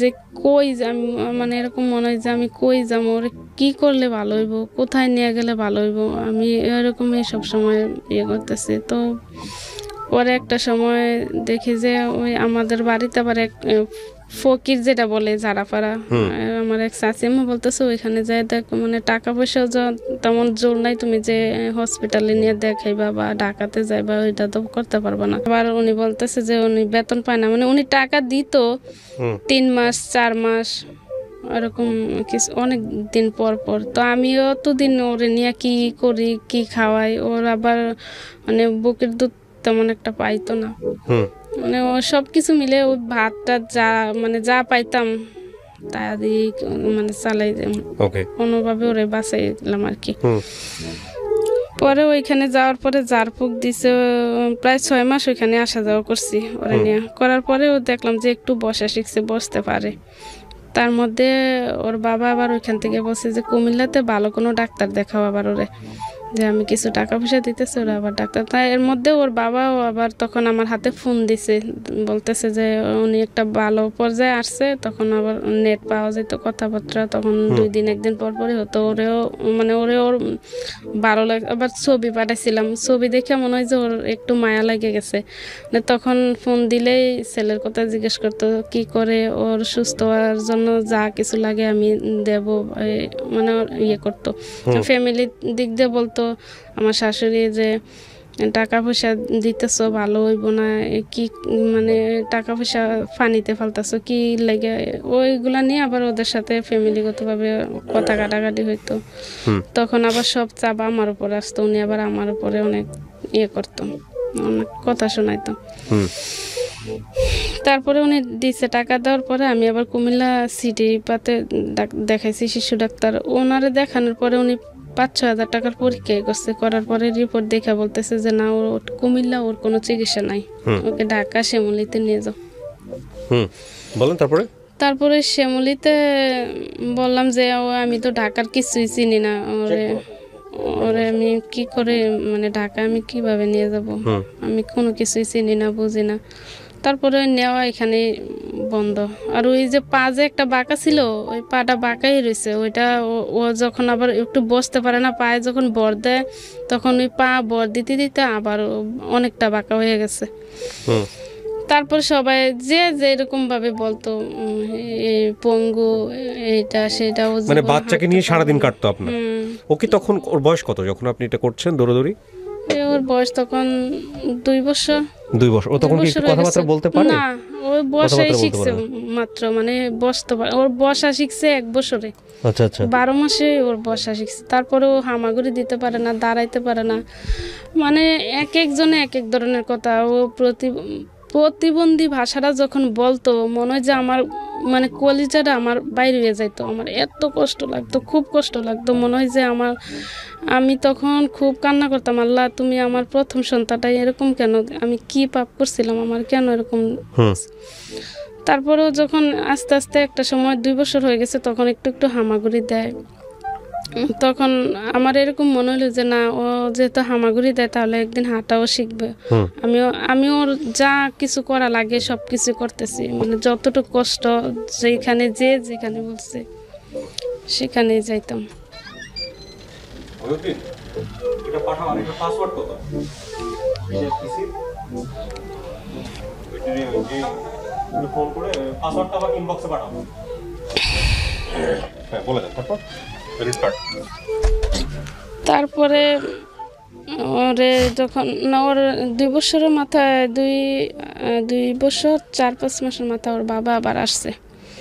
যে কই আমি, মানে এরকম মনে হয় যে আমি কই যাবো, ওর কি করলে ভালো হইব, কোথায় নিয়ে গেলে ভালো হইব, আমি এরকমই সব সময় ইয়ে করতেছি। তো পরে একটা সময় দেখি যে ওই আমাদের বাড়িতে আবার এক ফকির যেটা বলে ঝাড়াপাড়া, আমার এক চাচিমা বলতেছে ওইখানে যায় দেখ, মানে টাকা পয়সা তেমন জোর নাই, তুমি যে হসপিটালে নিয়ে দেখাইবা বা ঢাকাতে যাইবা, ওইটা তো করতে পারবো না। আবার উনি বলতেছে যে উনি বেতন পায় না, মানে উনি টাকা দিত 3 মাস 4 মাস এরকম কিছু, অনেক দিন পর পর। তো আমিও তো দিন ওরে নিয়ে কি করি, কি খাওয়াই, ওর আবার মানে বুকের দুধ তেমন একটা পাইতো না, মানে ও সব কিছু মিলে ওই ভাতটা যা পাইতাম তা দিয়ে মানে চালাই কোনোভাবে ওরে বাঁচাইলাম আর কি। পরে ওইখানে যাওয়ার পরে ঝাড়ফুঁক দিছে, প্রায় 6 মাস ওইখানে আসা যাওয়া করছি ওরে নিয়ে। করার পরেও দেখলাম যে একটু বসা শিখছে, বসতে পারে। তার মধ্যে ওর বাবা আবার ওইখান থেকে বলছে যে কুমিল্লাতে ভালো কোনো ডাক্তার দেখাও আবার ওরে, যে আমি কিছু টাকা পয়সা দিতেছে ওরা আবার ডাক্তার। তাই এর মধ্যে ওর বাবাও আবার তখন আমার হাতে ফোন দিছে, বলতেছে যে উনি একটা ভালো পর্যায়ে আসছে। তখন আবার নেট পাওয়া যেত, কথাবার্তা তখন 2 দিন 1 দিন পর পরই হতো। ওর ভালো লাগে। আবার ছবি পাঠাইছিলাম, ছবি দেখে মনে হয় যে ওর একটু মায়া লেগে গেছে। মানে তখন ফোন দিলেই ছেলের কথা জিজ্ঞেস করতো, কি করে ওর সুস্থ হওয়ার জন্য যা কিছু লাগে আমি দেব, মানে ইয়ে করতো। ফ্যামিলির দিক দিয়ে বলতো আমার শাশুড়ি যে টাকা পয়সা দিতেছ ভালো হইব না, কি মানে টাকা পয়সা ফানিতে ফালতেছ কি লাগে, ওইগুলা নিয়ে আবার ওদের সাথে ফ্যামিলিগতভাবে কথা কাটাকাটি হইতো। তখন আবার সব চাপ আমার উপর আসতো, উনি আবার আমার উপরে অনেক ইয়ে করতো, অনেক কথা শোনাইতো। তারপরে উনি দিছে, টাকা দেওয়ার পরে আমি আবার কুমিল্লা সিটি পাতে দেখাইছি শিশু ডাক্তার। ওনারে দেখানোর পরে উনি 5-6 হাজার টাকার পরীক্ষা করছে, করার পরে রিপোর্ট দেখা বলতেছে যে না, ওর কুমিল্লা ওর কোনো চিকিৎসা নাই, ওকে ঢাকা শ্যামলীতে নিয়ে যাও। বলেন। তারপরে শ্যামলীতে বললাম যে আমি তো ঢাকার কিছুই চিনি না, ওরে আমি কি করে, মানে ঢাকা আমি কিভাবে নিয়ে যাব, আমি কোনো কিছুই চিনি না, বুঝি না। তারপরে নেওয়া এখানে বন্ধ। আর ওই যে পা যে একটা বাঁকা ছিল, ওই পাটা বাঁকাই রয়েছে। ওইটা ও যখন আবার একটু বসতে পারে না, পায়ে যখন ভর দেয় তখন ওই পা ভর দিতে দিতে আবার অনেকটা বাঁকা হয়ে গেছে। তারপর সবাই যে যেরকম ভাবে বলতো পঙ্গু, এইটা সেটা। মানে বাচ্চাকে নিয়ে সারাদিন কাটতো আপনার। ও কি তখন, ওর বয়স কত যখন আপনি এটা করছেন দৌড়াদৌড়ি? ওর বয়স তখন 2 বছর। 2 বছর। ও তখন কি কথাবার্তা বলতে পারে? না, ওই বসাই শিখছে মাত্র, মানে বসতে পারে। ওর বসা শিখছে 1 বছরে। আচ্ছা আচ্ছা। 12 মাসে ওর বসা শিখছে। তারপরে ও হামাগুড়ি দিতে পারে না, দাঁড়াইতে পারে না, মানে এক একজনে এক এক ধরনের কথা। ও প্রতিবন্ধী ভাষাটা যখন বলতো মনে হয় যে আমার মানে কলিজাটা আমার বাইরে হয়ে যাইতো। আমার এত কষ্ট লাগতো, খুব কষ্ট লাগতো। মনে হয় যে আমি তখন খুব কান্না করতাম, আল্লাহ তুমি আমার প্রথম সন্তানটাই এরকম কেন, আমি কি পাপ করছিলাম, আমার কেন এরকম। তারপরেও যখন আস্তে আস্তে একটা সময় 2 বছর হয়ে গেছে, তখন একটু একটু হামাগুড়ি দেয়। তখন আমার এরকম মনে হলো যে না, ও যেহেতু হামাগুড়ি দেয় তাহলে একদিন হাঁটাও শিখবে। আমি ওর যা কিছু করা লাগে সব কিছু করতেছি, মানে যতটুকু কষ্ট যেখানে বলছে সেখানে যাইতাম। তারপরে ওরে যখন না, ওর 2 বছরের মাথায় 2 বছর 4-5 মাসের মাথায় ওর বাবা আবার আসছে।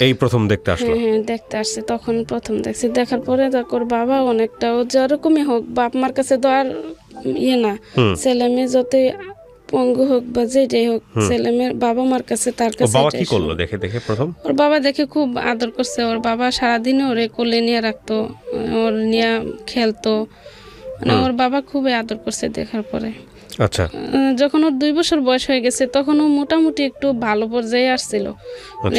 এই প্রথম দেখতে আসলো? হ্যাঁ দেখতে আসছে, তখন প্রথম দেখছি। দেখার পরে ওর বাবা অনেকটা, ও যেরকমই হোক বাপ মার কাছে তো আর না, ছেলে মেয়ে যতই পঙ্গু হোক বা যেটাই হোক, ছেলে মেয়ের বাবা মার কাছে তার কাছে। বাবা কি করলো দেখে প্রথম? ওর বাবা দেখে খুব আদর করছে। ওর বাবা সারাদিনে ওরে কোলে নিয়ে রাখতো, ওর নিয়ে খেলতো, মানে ওর বাবা খুবই আদর করছে দেখার পরে। আচ্ছা, যখন ওর 2 বছর বয়স হয়ে গেছে তখন ও মোটামুটি একটু ভালো পর্যায়ে আসছিল,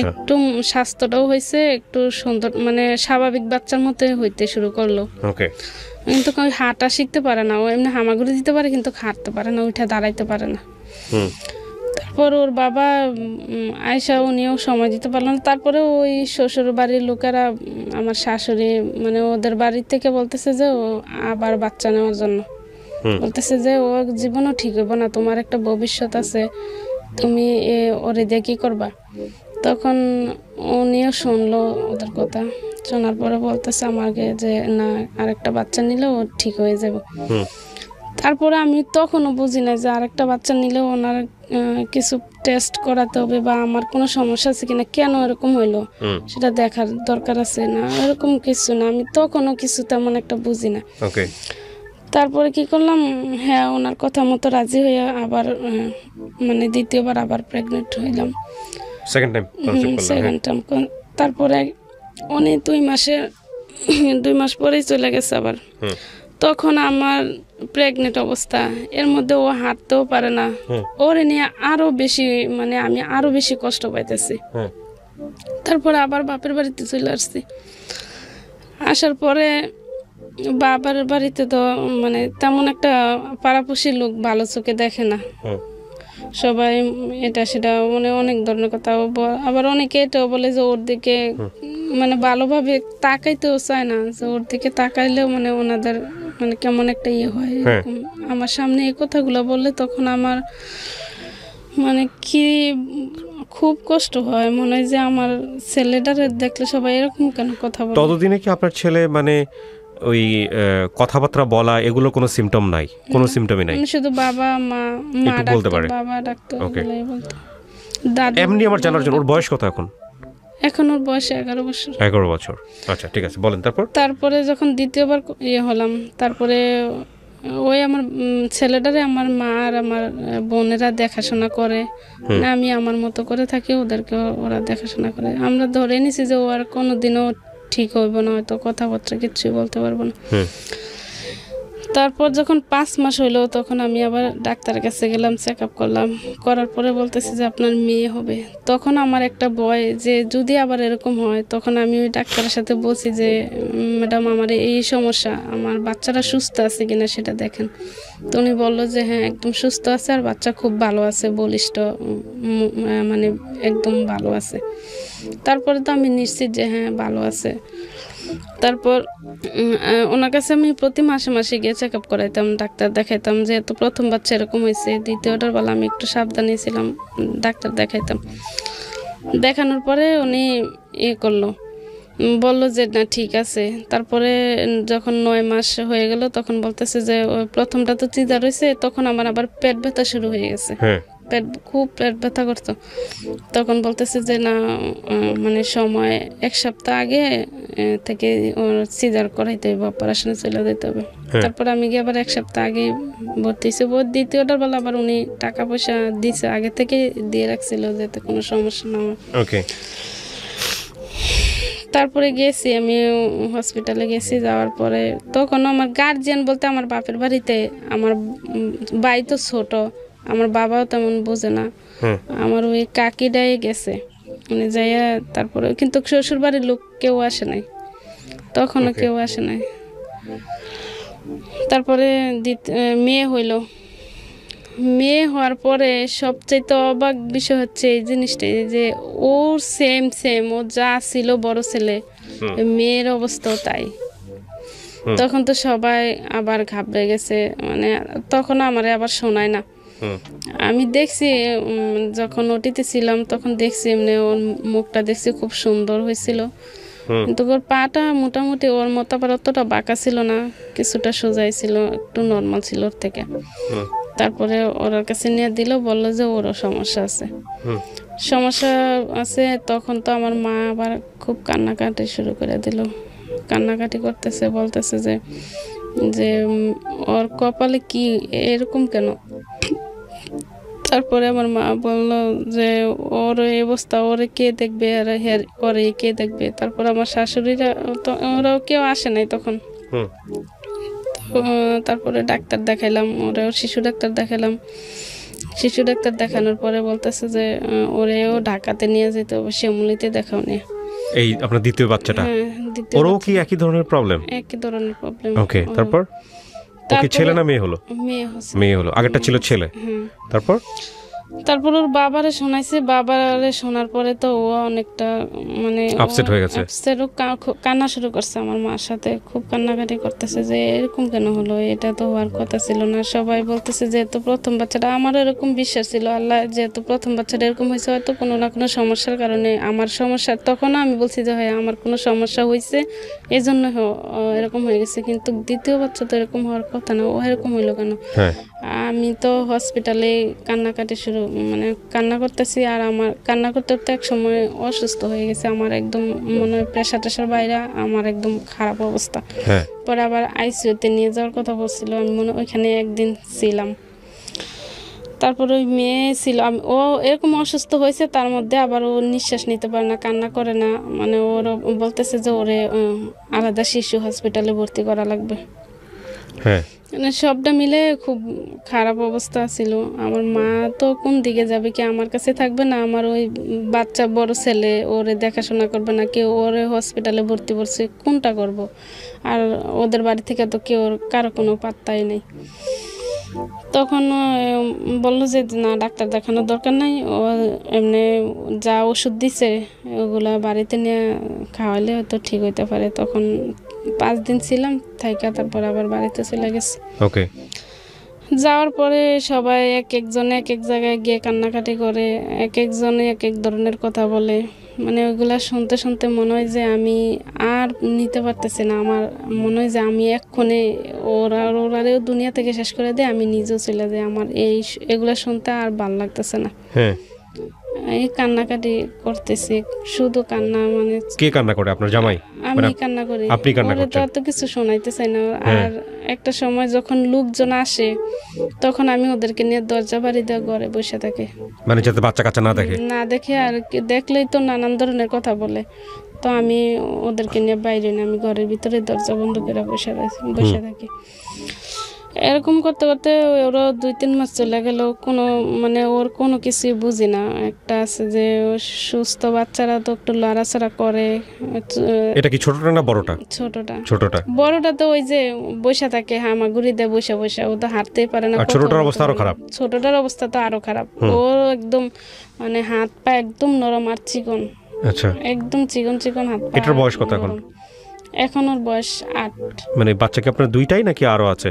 একটু স্বাস্থ্যটাও হয়েছে একটু সুন্দর, মানে স্বাভাবিক বাচ্চার মতো হইতে শুরু করলো। কিন্তু হাঁটা শিখতে পারে না, ও এমনি হামাগুড়ি দিতে পারে কিন্তু হাঁটতে পারে না, উঠে দাঁড়াইতে পারে না। তারপর ওর বাবা আয়সা, উনিও সময় দিতে পারলো না। তারপরে ওই শ্বশুর বাড়ির লোকেরা, আমার শাশুড়ি, মানে ওদের বাড়ির থেকে বলতেছে যে ও আবার বাচ্চা নেওয়ার জন্য বলতেছে যে ও জীবনও ঠিক হইব না, তোমার একটা ভবিষ্যৎ আছে, তুমি ওরে দিয়ে কি করবা। তখন উনিও শুনলো ওদের কথা, শোনার পরে বলতেছে আমাকে যে না, আরেকটা বাচ্চা নিলে ও ঠিক হয়ে যাবে। তারপরে আমি তখনও বুঝি না যে আরেকটা বাচ্চা নিলেও ওনার কিছু টেস্ট করাতে হবে বা আমার কোনো সমস্যা আছে কিনা, কেন এরকম হইলো সেটা দেখার দরকার আছে না, এরকম কিছু না। আমি তখনও কিছু তেমন একটা বুঝি না। তারপরে কি করলাম, হ্যাঁ ওনার কথা মতো রাজি হয়ে আবার মানে দ্বিতীয়বার আবার প্রেগনেন্ট হইলাম, সেকেন্ড টাইম। তারপরে উনি 2 মাস পরেই চলে গেছে আবার। তখন আমার প্রেগনেন্ট অবস্থা, এর মধ্যে ও হাঁটতেও পারে না, ওরে নিয়ে আরো বেশি, মানে আমি আরো বেশি কষ্ট পাইতেছি। তারপরে আবার বাপের বাড়িতে চলে আসছি। আসার পরে বাবার বাড়িতে তো মানে তেমন একটা পাড়াপড়শির লোক ভালো চোখে দেখে না, সবাই এটা সেটা মানে অনেক ধরনের কথা। আবার অনেকে এটাও বলে যে ওর দিকে মানে ভালোভাবে তাকাইতেও চায় না, যে ওর দিকে তাকাইলেও মানে ওনাদের মানে কেমন একটা হয়। আমার সামনে এই কথাগুলো বললে তখন আমার মানে কি খুব কষ্ট হয়, মনে হয় যে আমার ছেলেটারে দেখলে সবাই এরকম কেন কথা বলে। ততদিনে কি আপনার ছেলে মানে ওই কথাবার্তা বলা এগুলো কোনো সিমটম নাই? কোনো সিমটমই নাই, শুধু বাবা মা বলতে পারে, বাবা ডাকতো, এমনি আমার জানার জন্য। ওর বয়স কত এখন? এখন ওর বয়স 11 বছর। 11 বছর, আচ্ছা ঠিক আছে, বলেন। তারপরে যখন দ্বিতীয়বার হলাম, তারপরে ওই আমার ছেলেটারে আমার মা আর আমার বোনেরা দেখাশোনা করে, আমি আমার মতো করে থাকি, ওদেরকে ওরা দেখাশোনা করে। আমরা ধরে নিছি যে ও আর কোনোদিনও ঠিক হইব না, হয়তো কথাবার্তা কিচ্ছুই বলতে পারবো না। তারপর যখন 5 মাস হইলো তখন আমি আবার ডাক্তারের কাছে গেলাম, চেক আপ করলাম, করার পরে বলতেছে যে আপনার মেয়ে হবে। তখন আমার একটা ভয় যে যদি আবার এরকম হয়, তখন আমি ওই ডাক্তারের সাথে বলছি যে ম্যাডাম আমার এই সমস্যা, আমার বাচ্চারা সুস্থ আছে কিনা সেটা দেখেন। তো উনি বললো যে হ্যাঁ একদম সুস্থ আছে, আর বাচ্চা খুব ভালো আছে, বলিষ্ঠ, মানে একদম ভালো আছে। তারপরে তো আমি নিশ্চিত যে হ্যাঁ ভালো আছে। তারপর ওনার কাছে আমি প্রতি মাসে মাসে গিয়ে চেক আপ করাইতাম, ডাক্তার দেখাইতাম, যেহেতু প্রথম বাচ্চা এরকম হয়েছে। দ্বিতীয়টার বেলা আমি একটু সাবধানে ছিলাম, ডাক্তার দেখাইতাম। দেখানোর পরে উনি করলো, বললো যে না ঠিক আছে। তারপরে যখন 9 মাস হয়ে গেল তখন বলতেছে যে প্রথমটা তো চিজার হয়েছে, তখন আমার আবার পেট ব্যথা শুরু হয়ে গেছে, খুব পেট ব্যথা করতো। তখন বলতেছে যে না মানে সময় 1 সপ্তাহ আগে থেকে সিজার করাইতে হবে, অপারেশনে চলে যেতে হবে। তারপর আমি গিয়ে আবার 1 সপ্তাহ আগে ভর্তি হয়েছি। দ্বিতীয়টার বেলা আবার উনি টাকা পয়সা দিছে, আগে থেকে দিয়ে রাখছিল যাতে কোনো সমস্যা না হয়। তারপরে গেছি আমি হসপিটালে গেছি, যাওয়ার পরে তখন আমার গার্জিয়ান বলতে আমার বাপের বাড়িতে, আমার ভাই তো ছোট, আমার বাবাও তেমন বোঝে না, আমার ওই কাকিটাই গেছে মানে যাইয়া। তারপরে কিন্তু শ্বশুর বাড়ির লোক কেউ আসে নাই, তখনও কেউ আসে নাই। তারপরে মেয়ে হইল। মেয়ে হওয়ার পরে সবচেয়ে অবাক বিষয় হচ্ছে এই জিনিসটাই যে ওর সেম ও যা ছিল বড় ছেলে, মেয়ের অবস্থাও তাই। তখন তো সবাই আবার ঘাবড়ে গেছে, মানে তখন আমারে আবার শোনায় না। আমি দেখছি যখন ওটিতে ছিলাম তখন দেখছি এমনি ওর মুখটা দেখছি খুব সুন্দর হয়েছিল, কিন্তু ওর পাটা মোটামুটি ওর মতো আবার অতটা বাঁকা ছিল না, কিছুটা সোজাই ছিল, একটু নর্মাল ছিল ওর থেকে। তারপরে ওর কাছে নিয়ে দিল, বললো যে ওরও সমস্যা আছে। তখন তো আমার মা আবার খুব কান্নাকাটি শুরু করে দিল, কান্নাকাটি করতেছে, বলতেছে যে ওর কপালে কি এরকম কেন। তারপরে আমার মা বলল যে ওর এই অবস্থা, ওরে কে দেখবে, আর ওরে কে দেখবে। তারপর আমার শাশুড়িরা তো ওরাও কেউ আসে নাই তখন। তারপরে ডাক্তার দেখাইলাম, ওরা শিশু ডাক্তার দেখালাম। শিশু ডাক্তার দেখানোর পরে বলতেছে যে ওরেও ঢাকাতে নিয়ে যেতে হবে, শ্যামলীতে দেখাও নিয়ে। এই আপনার দ্বিতীয় বাচ্চাটা, ওরও কি একই ধরনের প্রবলেম? একই ধরনের প্রবলেম। ওকে, তারপর ওকে ছেলে না মেয়ে হলো? মেয়ে হলো। আগেরটা ছিল ছেলে। তারপর ওর বাবারে শোনাইছে, বাবারে শোনার পরে তো ও অনেকটা মানে আপসেট হয়ে গেছে, কান্না শুরু করছে আমার মার সাথে, খুব কান্নাকাটি করতেছে যে এরকম কেন হলো, এটা তো হওয়ার কথা ছিল না। সবাই বলতেছে যেহেতু প্রথম বাচ্চাটা, আমার এরকম বিশ্বাস ছিল আল্লাহ যেহেতু প্রথম বাচ্চাটা এরকম হয়েছে হয়তো কোনো না কোনো সমস্যার কারণে আমার সমস্যা। তখন আমি বলছি যে হয় আমার কোনো সমস্যা হয়েছে এই জন্য এরকম হয়ে গেছে, কিন্তু দ্বিতীয় বাচ্চা তো এরকম হওয়ার কথা না, ও এরকম হইলো কেন। আমি তো হসপিটালে কান্না করতেছি, আর আমার কান্না করতে করতে এক সময় অসুস্থ হয়ে গেছে, আমার একদম মনে হয় প্রেশার টেশার বাইরে, আমার একদম খারাপ অবস্থা। পরে আবার আইসিইউতে নিয়ে যাওয়ার কথা বলছিল, আমি ওইখানে একদিন ছিলাম। তারপর ওই মেয়ে ছিল, ও এরকম অসুস্থ হয়েছে, তার মধ্যে আবার ও নিঃশ্বাস নিতে পারে না, কান্না করে না, মানে ওর বলতেছে যে ওরে আলাদা শিশু হসপিটালে ভর্তি করা লাগবে। মানে সবটা মিলে খুব খারাপ অবস্থা ছিল। আমার মা তো কোন দিকে যাবে, কি আমার কাছে থাকবে না আমার ওই বাচ্চা বড় ছেলে ওরে দেখাশোনা করবে না, কেউ ওরে হসপিটালে ভর্তি করছে, কোনটা করব। আর ওদের বাড়ি থেকে তো কেউ কারো কোনো পাত্তাই নেই। তখন বললো যে না, ডাক্তার দেখানোর দরকার নাই, ও এমনি যা ওষুধ দিছে ওগুলা বাড়িতে নিয়ে খাওয়ালে হয়তো ঠিক হইতে পারে। তখন 5 দিন ছিলাম, থাইকা তারপর আবার বাড়িতে চলে গেছি। যাওয়ার পরে সবাই এক একজনে এক এক জায়গায় গিয়ে কান্নাকাটি করে, এক একজনে এক এক ধরনের কথা বলে, মানে ওইগুলা শুনতে শুনতে মনে হয় যে আমি আর নিতে পারতেছি না। আমার মনে হয় যে আমি এক্ষণে ওরারেও দুনিয়া থেকে শেষ করে দিয়ে আমি নিজেও চলে যাই, আমার এগুলা শুনতে আর ভালো লাগতেছে না। এই কান্নাকাটি করতেছি, শুধু কান্না। মানে কে কান্না করে? আপনার জামাই? আমি কান্না করি, আপনি কান্না করছেন? তো কিছু শোনাইতে চাই না। আর একটা সময় যখন লোকজন আসে তখন আমি ওদেরকে নিয়ে দরজা বাড়ি দিয়ে ঘরে বসে থাকি, মানে যাতে বাচ্চা কাচ্চা না দেখে। আর দেখলেই তো নানান ধরনের কথা বলে, তো আমি ওদেরকে নিয়ে বাইরে না, আমি ঘরের ভিতরে দরজা বন্ধ করে বসে থাকি। এরকম করতে করতে ওরা 2-3 মাস চলে গেল, মানে ওর কোনো কিছুই বুঝি না। একটা আছে যে সুস্থ বাচ্চারা তো একটু লড়াচড়া করে। এটা কি ছোটটা না বড়টা? ছোটটা। বড়টা তো ওই যে বসে থাকে হামাগুড়ি দিয়ে বসে ও তো হাঁটতেই পারে না। ছোটটার অবস্থা আরো খারাপ? ছোটটার অবস্থা তো আরো খারাপ, ও একদম মানে হাত পা একদম নরম আর চিকন। আচ্ছা, একদম চিকন হাত পা। এটার বয়স কত এখন? এখন ওর বয়স 8। মানে বাচ্চা কি আপনার দুইটাই নাকি আরো আছে?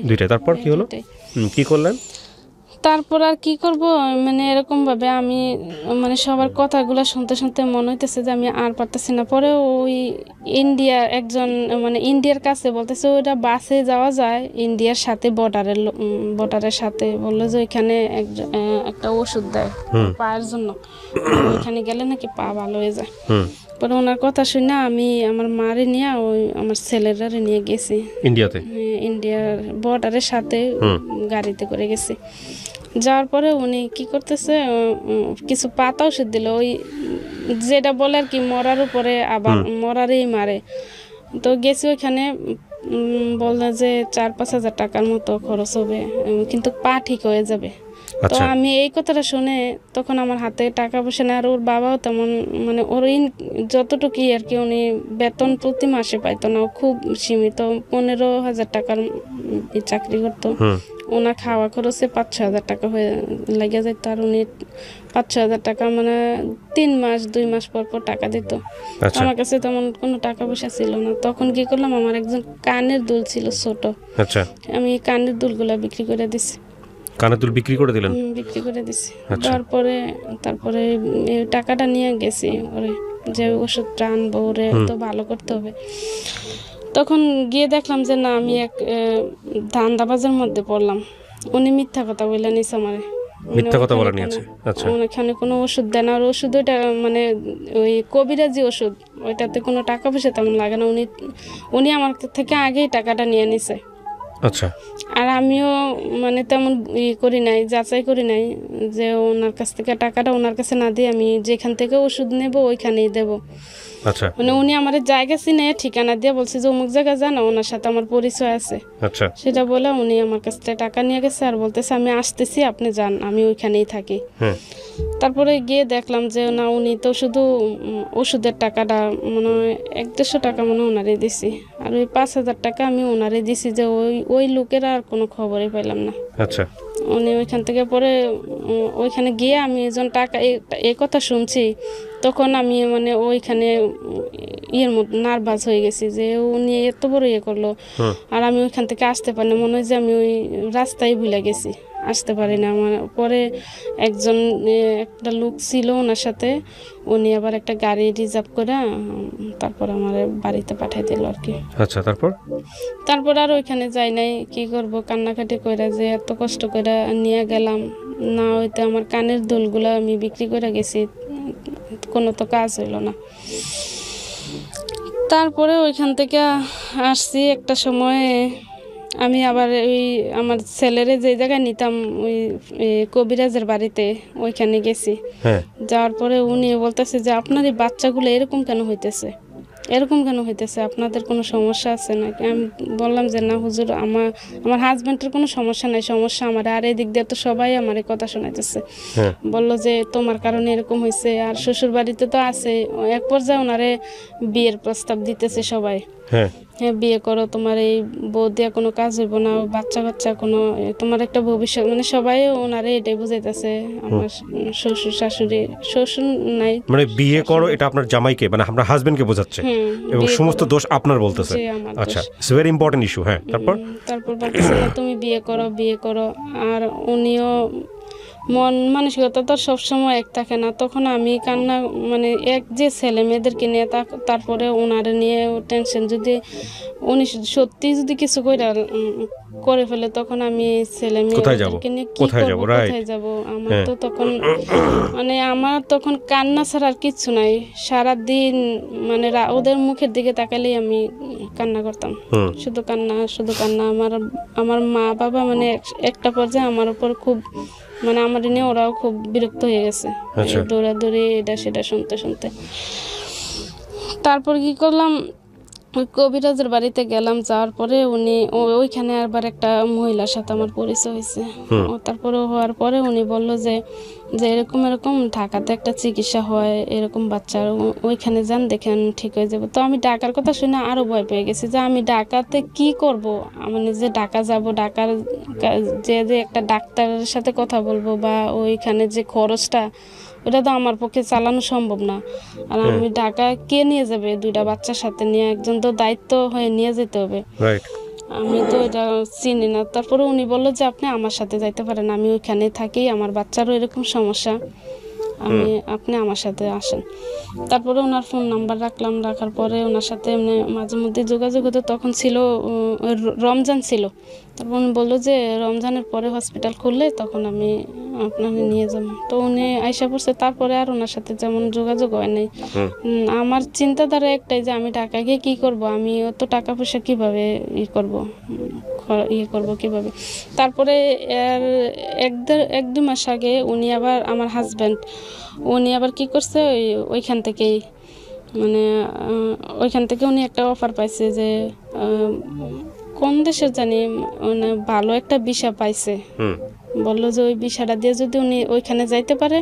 দুইটাই। তারপর কি হলো, কি করলেন? তারপর আর কি করব, মানে এরকম ভাবে আমি মানে সবার কথাগুলো শুনতে শুনতে মনে হইতেছে যে আমি আর পারতেছি না। পরে ওই ইন্ডিয়ার একজন, মানে ইন্ডিয়ার কাছে বলতেছে ওইটা বাসে যাওয়া যায় ইন্ডিয়ার সাথে, বর্ডারের সাথে। বললো যে ওইখানে একটা ওষুধ দেয় পায়ের জন্য, ওইখানে গেলে নাকি পা ভালো হয়ে যায়। পরে ওনার কথা শুনে আমি আমার মারে নিয়ে ওই আমার ছেলেরারে নিয়ে গেছি ইন্ডিয়ার বর্ডারের সাথে, গাড়িতে করে গেছি। যাওয়ার পরে উনি কি করতেছে, কিছু পাতা ওষুধ দিল, ওই যেটা বলে আর কি মরার উপরে আবার মরারেই মারে। তো গেছি ওইখানে, বললো যে 4-5 হাজার টাকার মতো খরচ হবে, কিন্তু পা ঠিক হয়ে যাবে। তো আমি এই কথাটা শুনে তখন আমার হাতে টাকা পয়সা নেই, আর ওর বাবাও তেমন মানে ওর যতটুকুই আর কি, উনি বেতন প্রতি মাসে পাইতো না, খুব সীমিত 15,000 টাকার চাকরি করতো। ওনার খাওয়া খরচে 5-6 হাজার টাকা হয়ে লেগে যেত, আর উনি 5-6 হাজার টাকা মানে 3 মাস 2 মাস পর পর টাকা দিত। আমার কাছে তেমন কোনো টাকা পয়সা ছিল না। তখন কি করলাম, আমার একজন কানের দুল ছিল ছোট, আমি কানের দুলগুলা বিক্রি করে দিছি। কানের দুল বিক্রি করে দিলেন? বিক্রি করে দিছি। তারপরে এই টাকাটা নিয়ে গেছি ওরে, যে ওষুধটা আনবো, ওরে তো ভালো করতে হবে। তখন গিয়ে দেখলাম যে না, আমি এক ধান্দাবাজের মধ্যে পড়লাম। উনি মিথ্যা কথা বলে নিছে আমারে, মিথ্যা কথা বলে নিয়েছে। আচ্ছা, ওখানে কোনো ওষুধ দেন, আর ওষুধ ওইটা মানে ওই কবিরাজি ওষুধ, ওইটাতে কোনো টাকা পয়সা তেমন লাগে না। উনি আমার থেকে আগেই টাকাটা নিয়ে নিছে। আচ্ছা। আর আমিও মানে তেমন করি নাই, যাচাই করি নাই যে ওনার কাছ থেকে টাকাটা ওনার কাছে না দিয়ে আমি যেখান থেকে ওষুধ নেব ওইখানেই দেব। আচ্ছা। মানে উনি আমার জায়গা চিনে ঠিকানা দিয়ে বলছে যে অমুক জায়গা জানো, ওনার সাথে আমার পরিচয় আছে। আচ্ছা। সেটা বলে উনি আমার কাছ থেকে টাকা নিয়ে গেছে, আর বলতেছে আমি আসতেছি, আপনি যান, আমি ওইখানেই থাকি। তারপরে গিয়ে দেখলাম যে না, উনি তো শুধু ওষুধের টাকাটা মনে হয় 100-150 টাকা মনে ওনারে দিছি, আর ওই 5,000 টাকা আমি ওনারে দিছি, যে ওই লোকের আর কোনো খবরই পাইলাম না। আচ্ছা। উনি ওইখান থেকে পরে ওইখানে গিয়ে আমি একজন টাকা এই কথা শুনছি, তখন আমি মানে ওইখানে ইয়ের মধ্যে নার্ভাস হয়ে গেছি যে উনি এত বড় করলো, আর আমি ওইখান থেকে আসতে পারিনি। মনে হয় যে আমি ওই রাস্তায় ভুলে গেছি, আসতে পারি না। আমার পরে একটা লোক ছিল ওনার সাথে, উনি আবার একটা গাড়ি রিজার্ভ করে তারপর আমার বাড়িতে পাঠিয়ে দিল আর কি। আচ্ছা। তারপর আর ওইখানে যাই নাই, কি করব, কান্নাকাটি করে যে এত কষ্ট করে নিয়ে গেলাম না, হইতে আমার কানের দুলগুলো আমি বিক্রি করে গেছি, কোনো তো কাজ হইল না। তারপরে ওইখান থেকে আসছি একটা সময়ে, আমি আবার ওই আমার ছেলেরে যে জায়গায় নিতাম ওই কবিরাজের বাড়িতে, ওইখানে গেছি। যাওয়ার পরে উনি বলতেছে যে আপনার এই বাচ্চাগুলো এরকম কেন হইতেছে, আপনাদের কোনো সমস্যা আছে নাকি? আমি বললাম যে না হুজুর, আমার হাজব্যান্ডের কোনো সমস্যা নাই, সমস্যা আমার, আর এই দিক দিয়ে তো সবাই আমার এই কথা শোনাইতেছে। বললো যে তোমার কারণে এরকম হয়েছে, আর শ্বশুর বাড়িতে তো আছে। এক পর্যায়ে ওনারে বিয়ের প্রস্তাব দিতেছে সবাই, হ্যাঁ বিয়ে করো, তোমার এই বউ দিয়ে কোনো কাজ হইব না, বাচ্চা কোনো তোমার একটা ভবিষ্যৎ, মানে সবাই ওনারে এটাই বুঝাইতেছে। আমার শ্বশুর শাশুড়ি, শ্বশুর নাই, মানে বিয়ে করো এটা আপনার জামাইকে, মানে আপনার হাজবেন্ডকে বোঝাচ্ছে, এবং সমস্ত দোষ আপনার বলতেছে। আচ্ছা, ইটস ভেরি ইম্পর্টেন্ট ইস্যু। হ্যাঁ, তারপর বলতেছে তুমি বিয়ে করো। আর উনিও মন মানসিকতা তো সবসময় এক থাকে না। তখন আমি কান্না, মানে এক যে ছেলে মেয়েদেরকে নিয়ে, তারপরে ওনারে নিয়ে টেনশন, যদি উনি সত্যি যদি কিছু করে ফেলে, তখন আমি ছেলে মেয়েদেরকে নিয়ে কোথায় যাব? আমার তো তখন মানে আমার তখন কান্না ছাড়া আর কিচ্ছু নাই। সারাদিন মানে ওদের মুখের দিকে তাকালেই আমি কান্না করতাম, শুধু কান্না। আমার মা বাবা মানে একটা পর্যায়ে আমার উপর খুব, মানে আমার নিয়ে ওরাও খুব বিরক্ত হয়ে গেছে, দৌড়াদৌড়ি এটা সেটা শুনতে। তারপর কি করলাম, ওই কবিরাজের বাড়িতে গেলাম। যাওয়ার পরে উনি ওইখানে আবার একটা মহিলার সাথে আমার পরিচয় হয়েছে। তারপরে হওয়ার পরে উনি বললো যে এরকম ঢাকাতে একটা চিকিৎসা হয় এরকম বাচ্চার, ওইখানে যান, দেখেন ঠিক হয়ে যাবে। তো আমি ঢাকার কথা শুনে আরও ভয় পেয়ে গেছি যে আমি ঢাকাতে কি করব, মানে যে ঢাকা যাব, ঢাকার যে একটা ডাক্তারের সাথে কথা বলবো, বা ওইখানে যে খরচটা, ওটা তো আমার পক্ষে চালানো সম্ভব না। আর আমি ঢাকা কে নিয়ে যাবে, 2টা বাচ্চার সাথে নিয়ে, একজন তো দায়িত্ব হয়ে নিয়ে যেতে হবে, আমি তো এটা চিনি না। তারপরে উনি বললো যে আপনি আমার সাথে যাইতে পারেন, আমি ওইখানে থাকি, আমার বাচ্চারও এরকম সমস্যা, আপনি আমার সাথে আসেন। তারপরে ওনার ফোন নাম্বার রাখার পরে ওনার সাথে এমনি মাঝে মধ্যে যোগাযোগ হতো। তখন ছিল রমজান ছিল। তারপর উনি বললো যে রমজানের পরে হসপিটাল খুললে তখন আমি আপনাকে নিয়ে যাব। তো উনি আইসা পড়ছে। তারপরে আর ওনার সাথে যেমন যোগাযোগ হয় নাই। আমার চিন্তাধারা একটাই যে আমি ঢাকা গিয়ে কী করবো, আমি অত টাকা পয়সা কীভাবে করবো কীভাবে। তারপরে এক দু মাস আগে উনি আবার, আমার হাজব্যান্ড, উনি আবার কি করছে, ওইখান থেকেই মানে ওইখান থেকে উনি একটা অফার পাইছে যে কোন দেশের জানি, মানে ভালো একটা ভিসা পাইছে, বললো যে ওই ভিসাটা দিয়ে যদি উনি ওইখানে যাইতে পারে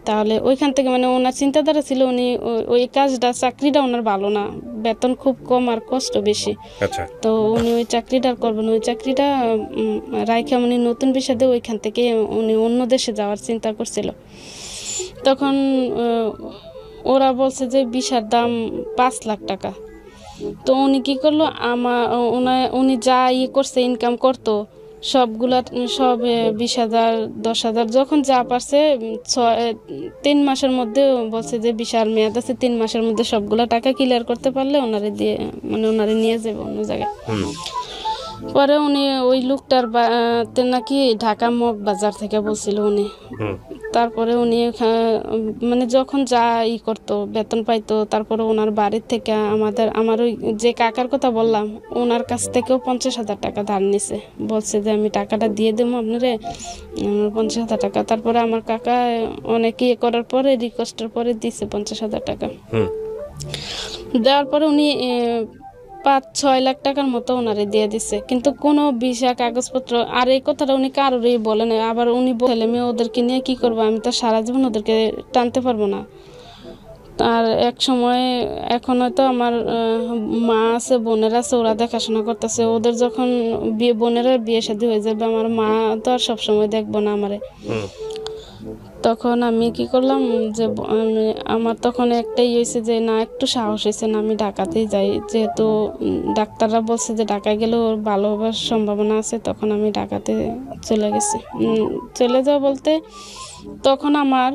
তাহলে ওইখান থেকে, মানে ওনার চিন্তাধারা ছিল উনি ওই কাজটা, চাকরিটা ওনার ভালো না, বেতন খুব কম আর কষ্ট বেশি। আচ্ছা, তো উনি ওই চাকরিটা করবেন, ওই চাকরিটা রাইখা উনি নতুন ভিসা দিয়ে ওইখান থেকে উনি অন্য দেশে যাওয়ার চিন্তা করছিল। তখন ওরা বলছে যে ভিসার দাম 5 লাখ টাকা। তো উনি কি করলো, উনি যা করছে, ইনকাম করতো সবগুলা, সব 20,000 10,000 যখন যা পারছে 3 মাসের মধ্যে বলছে যে ভিসার মেয়াদ আছে, 3 মাসের মধ্যে সবগুলা টাকা ক্লিয়ার করতে পারলে ওনারে দিয়ে, মানে ওনারে নিয়ে যাবে অন্য জায়গায়। পরে উনি ওই লোকটার নাকি ঢাকা মগ বাজার থেকে বলছিল উনি। তারপরে উনি মানে যখন যা করতো বেতন পাইতো, তারপরে ওনার বাড়ির থেকে আমার ওই যে কাকার কথা বললাম ওনার কাছ থেকেও 50,000 টাকা ধার নিছে, বলছে যে আমি টাকাটা দিয়ে দেবো আপনারে, 50,000 টাকা। তারপরে আমার কাকা অনেক করার পরে, রিকোয়েস্টের পরে দিছে 50,000 টাকা। দেওয়ার পরে উনি 5-6 লাখ টাকার মতো ওনারে দিয়ে দিছে, কিন্তু কোনো ভিসা কাগজপত্র, আর এই কথাটা উনি কারোরই বলে না। আবার উনি বলে আমি ওদেরকে নিয়ে কি করবো, আমি তো সারা জীবন ওদেরকে টানতে পারবো না। আর এক সময় এখন হয়তো আমার মা আছে, বোনেরা আছে, ওরা দেখাশোনা করতেছে। ওদের যখন বোনেরা বিয়ে শাদী হয়ে যাবে, আমার মা তো আর সবসময় দেখবো না আমারে। তখন আমি কি করলাম যে আমার তখন একটাই হয়েছে যে না, একটু সাহস হয়েছে না, আমি ঢাকাতেই যাই, যেহেতু ডাক্তাররা বলছে যে ঢাকায় গেলেও ভালো হবার সম্ভাবনা আছে। তখন আমি ঢাকাতে চলে গেছি। চলে যাওয়া বলতে তখন আমার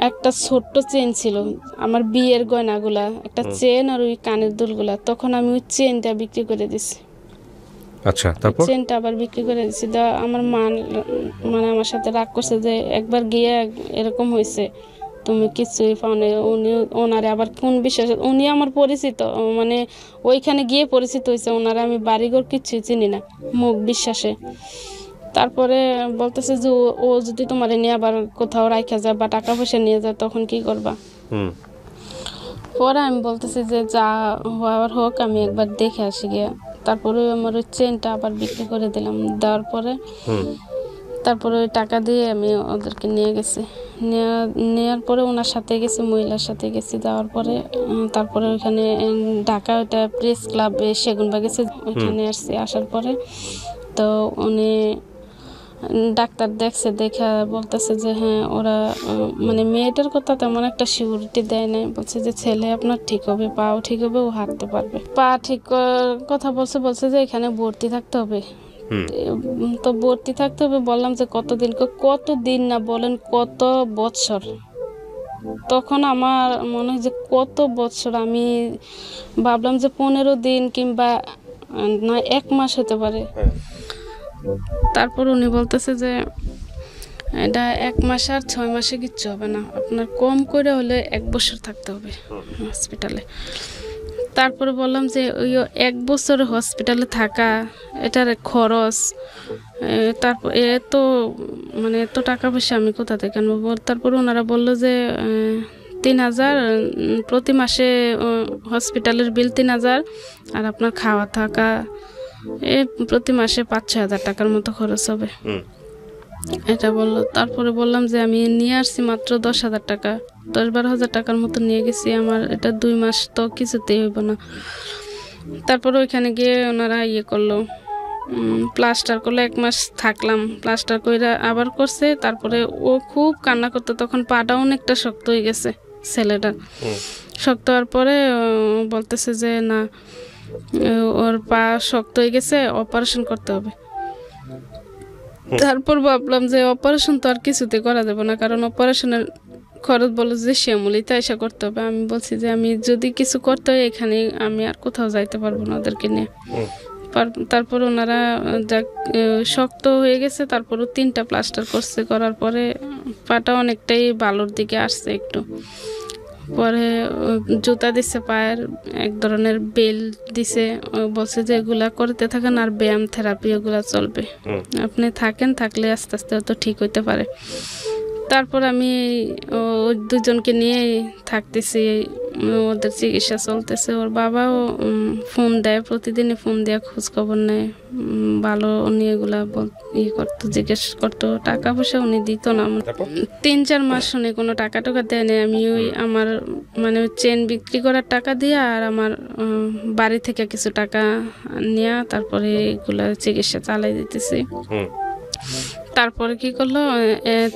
একটা ছোট্ট চেন ছিল, আমার বিয়ের গয়নাগুলা, একটা চেন আর ওই কানের দুলগুলা, তখন আমি ওই চেনটা বিক্রি করে দিছি। আচ্ছা, তারপর চেনটা আবার বিক্রি করে দিছি। আমার মা মানে আমার সাথে রাগ করছে যে একবার গিয়ে এরকম হয়েছে, তুমি কিছুই পাও না। ওনারে আবার কোন বিশ্বাস, উনি আমার পরিচিত, মানে ওইখানে গিয়ে পরিচিত হয়েছে। ওনারা আমি বাড়িঘর কিছুই চিনি না, মুখ বিশ্বাসে। তারপরে বলতেছে যে ও যদি তোমার নিয়ে আবার কোথাও রাখা যায় বা টাকা পয়সা নিয়ে যায় তখন কি করবা। পরে আমি বলতেছি যে যা হওয়ার হোক, আমি একবার দেখে আসি গিয়া। তারপরে আমার ওই চেনটা আবার বিক্রি করে দিলাম। দেওয়ার পরে তারপরে ওই টাকা দিয়ে আমি ওদেরকে নিয়ে গেছি। নেওয়ার পরে ওনার সাথে গেছি, মহিলার সাথে গেছি। যাওয়ার পরে তারপরে ওইখানে ঢাকা ওইটা প্রেস ক্লাব সেগুনবাগ গেছে, ওইখানে আসছি। আসার পরে তো উনি ডাক্তার দেখছে, দেখা বলতেছে যে হ্যাঁ ওরা মানে মেয়েটার কথা তেমন একটা সিউরিটি দেয় নাই। বলছে যে ছেলে আপনার ঠিক হবে, পাও ঠিক হবে, ও হাঁটতে পারবে। পা ঠিক কথা বলছে যে এখানে ভর্তি থাকতে হবে। তো ভর্তি থাকতে হবে বললাম যে কতদিন না বলেন, কত বৎসর। তখন আমার মনে হয় যে কত বৎসর, আমি ভাবলাম যে 15 দিন কিংবা না 1 মাস হতে পারে। তারপর উনি বলতেছে যে এটা 1 মাস আর 6 মাসে কিচ্ছু হবে না, আপনার কম করে হলে 1 বছর থাকতে হবে হসপিটালে। তারপরে বললাম যে ওই 1 বছর হসপিটালে থাকা, এটার খরচ, তারপর এত টাকা পয়সা আমি কোথা থেকে আনবো। তারপর ওনারা বললো যে 3,000 প্রতি মাসে হসপিটালের বিল 3,000, আর আপনার খাওয়া থাকা প্রতি মাসে 5-6 হাজার টাকার মতো খরচ হবে, এটা বললো। তারপরে বললাম যে আমি নিয়ে আসছি মাত্র 10,000 টাকা, 10-12 হাজার টাকার মতো নিয়ে গেছি, আমার এটা 2 মাস তো কিছুতেই হইব না। তারপরে ওইখানে গিয়ে ওনারা করলো, প্লাস্টার করলো। 1 মাস থাকলাম, প্লাস্টার কইরা আবার করছে। তারপরে ও খুব কান্না করতো, তখন পাটা অনেকটা শক্ত হয়ে গেছে ছেলেটার। শক্ত হওয়ার পরে বলতেছে যে না, ওর পা শক্ত হয়ে গেছে, অপারেশন করতে হবে। তারপর ভাবলাম যে অপারেশন তো আর কিছুতে করা যাবে না, কারণ অপারেশনের খরচ বলে যে শ্যামলিতে এসে করতে হবে। আমি বলছি যে আমি যদি কিছু করতে হয় এখানে, আমি আর কোথাও যাইতে পারবো না ওদেরকে নিয়ে। তারপর ওনারা যাক শক্ত হয়ে গেছে, তারপরও 3টা প্লাস্টার করছে। করার পরে পাটা অনেকটাই ভালোর দিকে আসছে একটু। পরে জুতা দিছে পায়ের, এক ধরনের বেল্ট দিছে, বলছে যে এগুলা করতে থাকেন আর ব্যায়াম থেরাপি এগুলা চলবে, আপনি থাকলে আস্তে আস্তে তো ঠিক হইতে পারে। তারপর আমি ওই দুজনকে নিয়ে থাকতেছি, ওদের চিকিৎসা চলতেছে। ওর বাবাও ফোন দেয়, প্রতিদিনই ফোন দিয়ে খোঁজ খবর নেয়, ভালো উনি এগুলা করতো, জিজ্ঞেস করতো। টাকা পয়সা উনি দিত না। 3-4 মাস উনি কোনো টাকা টাকা দেয়নি। আমি ওই আমার মানে চেন বিক্রি করার টাকা দিয়ে আর আমার বাড়ি থেকে কিছু টাকা নিয়ে তারপরে এগুলা চিকিৎসা চালাই দিতেছি। তারপরে কি করলো,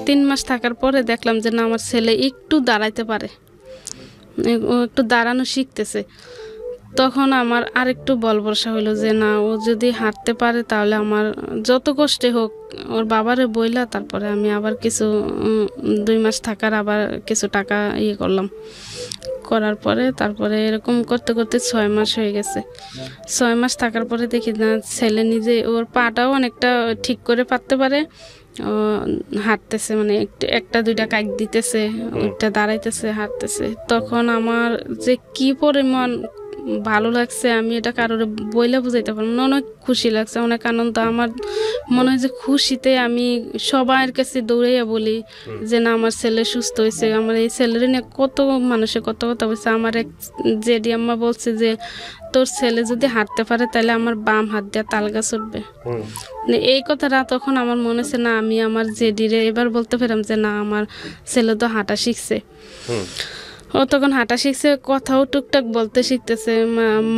3 মাস থাকার পরে দেখলাম যে না, আমার ছেলে একটু দাঁড়াইতে পারে, ও একটু দাঁড়ানো শিখতেছে। তখন আমার আরেকটু বল ভরসা হইলো যে না, ও যদি হাঁটতে পারে তাহলে আমার যত কষ্টে হোক ওর বাবারে বইলা তারপরে আমি আবার কিছু 2 মাস থাকার আবার কিছু টাকা করলাম। করার পরে তারপরে এরকম করতে করতে 6 মাস হয়ে গেছে। 6 মাস থাকার পরে দেখি না, ছেলে নিজে ওর পাটাও অনেকটা ঠিক করে পারতে পারে, হাঁটতেছে, মানে একটা দুইটা কাইক দিতেছে, ওইটা দাঁড়াইতেছে, হাঁটতেছে। তখন আমার যে কি পরিমাণ ভালো লাগছে আমি এটা কারোর বইলে বুঝাইতে পারবো না। অনেক খুশি লাগছে, অনেক আনন্দ। আমার মনে হয় যে খুশিতে আমি সবার কাছে দৌড়াইয়া বলি যে না, আমার ছেলে সুস্থ হয়েছে। আমার এই ছেলের নিয়ে কত মানুষে কত কথা বলছে। আমার এক জেডি আম্মা বলছে যে তোর ছেলে যদি হাঁটতে পারে তাহলে আমার বাম হাত দিয়ে তাল গাছ উঠবে। মানে এই কথাটা তখন আমার মনে হচ্ছে না, আমি আমার জেডিরে এবার বলতে পারলাম যে না, আমার ছেলে তো হাঁটা শিখছে। ও তখন হাঁটা শিখছে, কথাও টুকটাক বলতে শিখতেছে,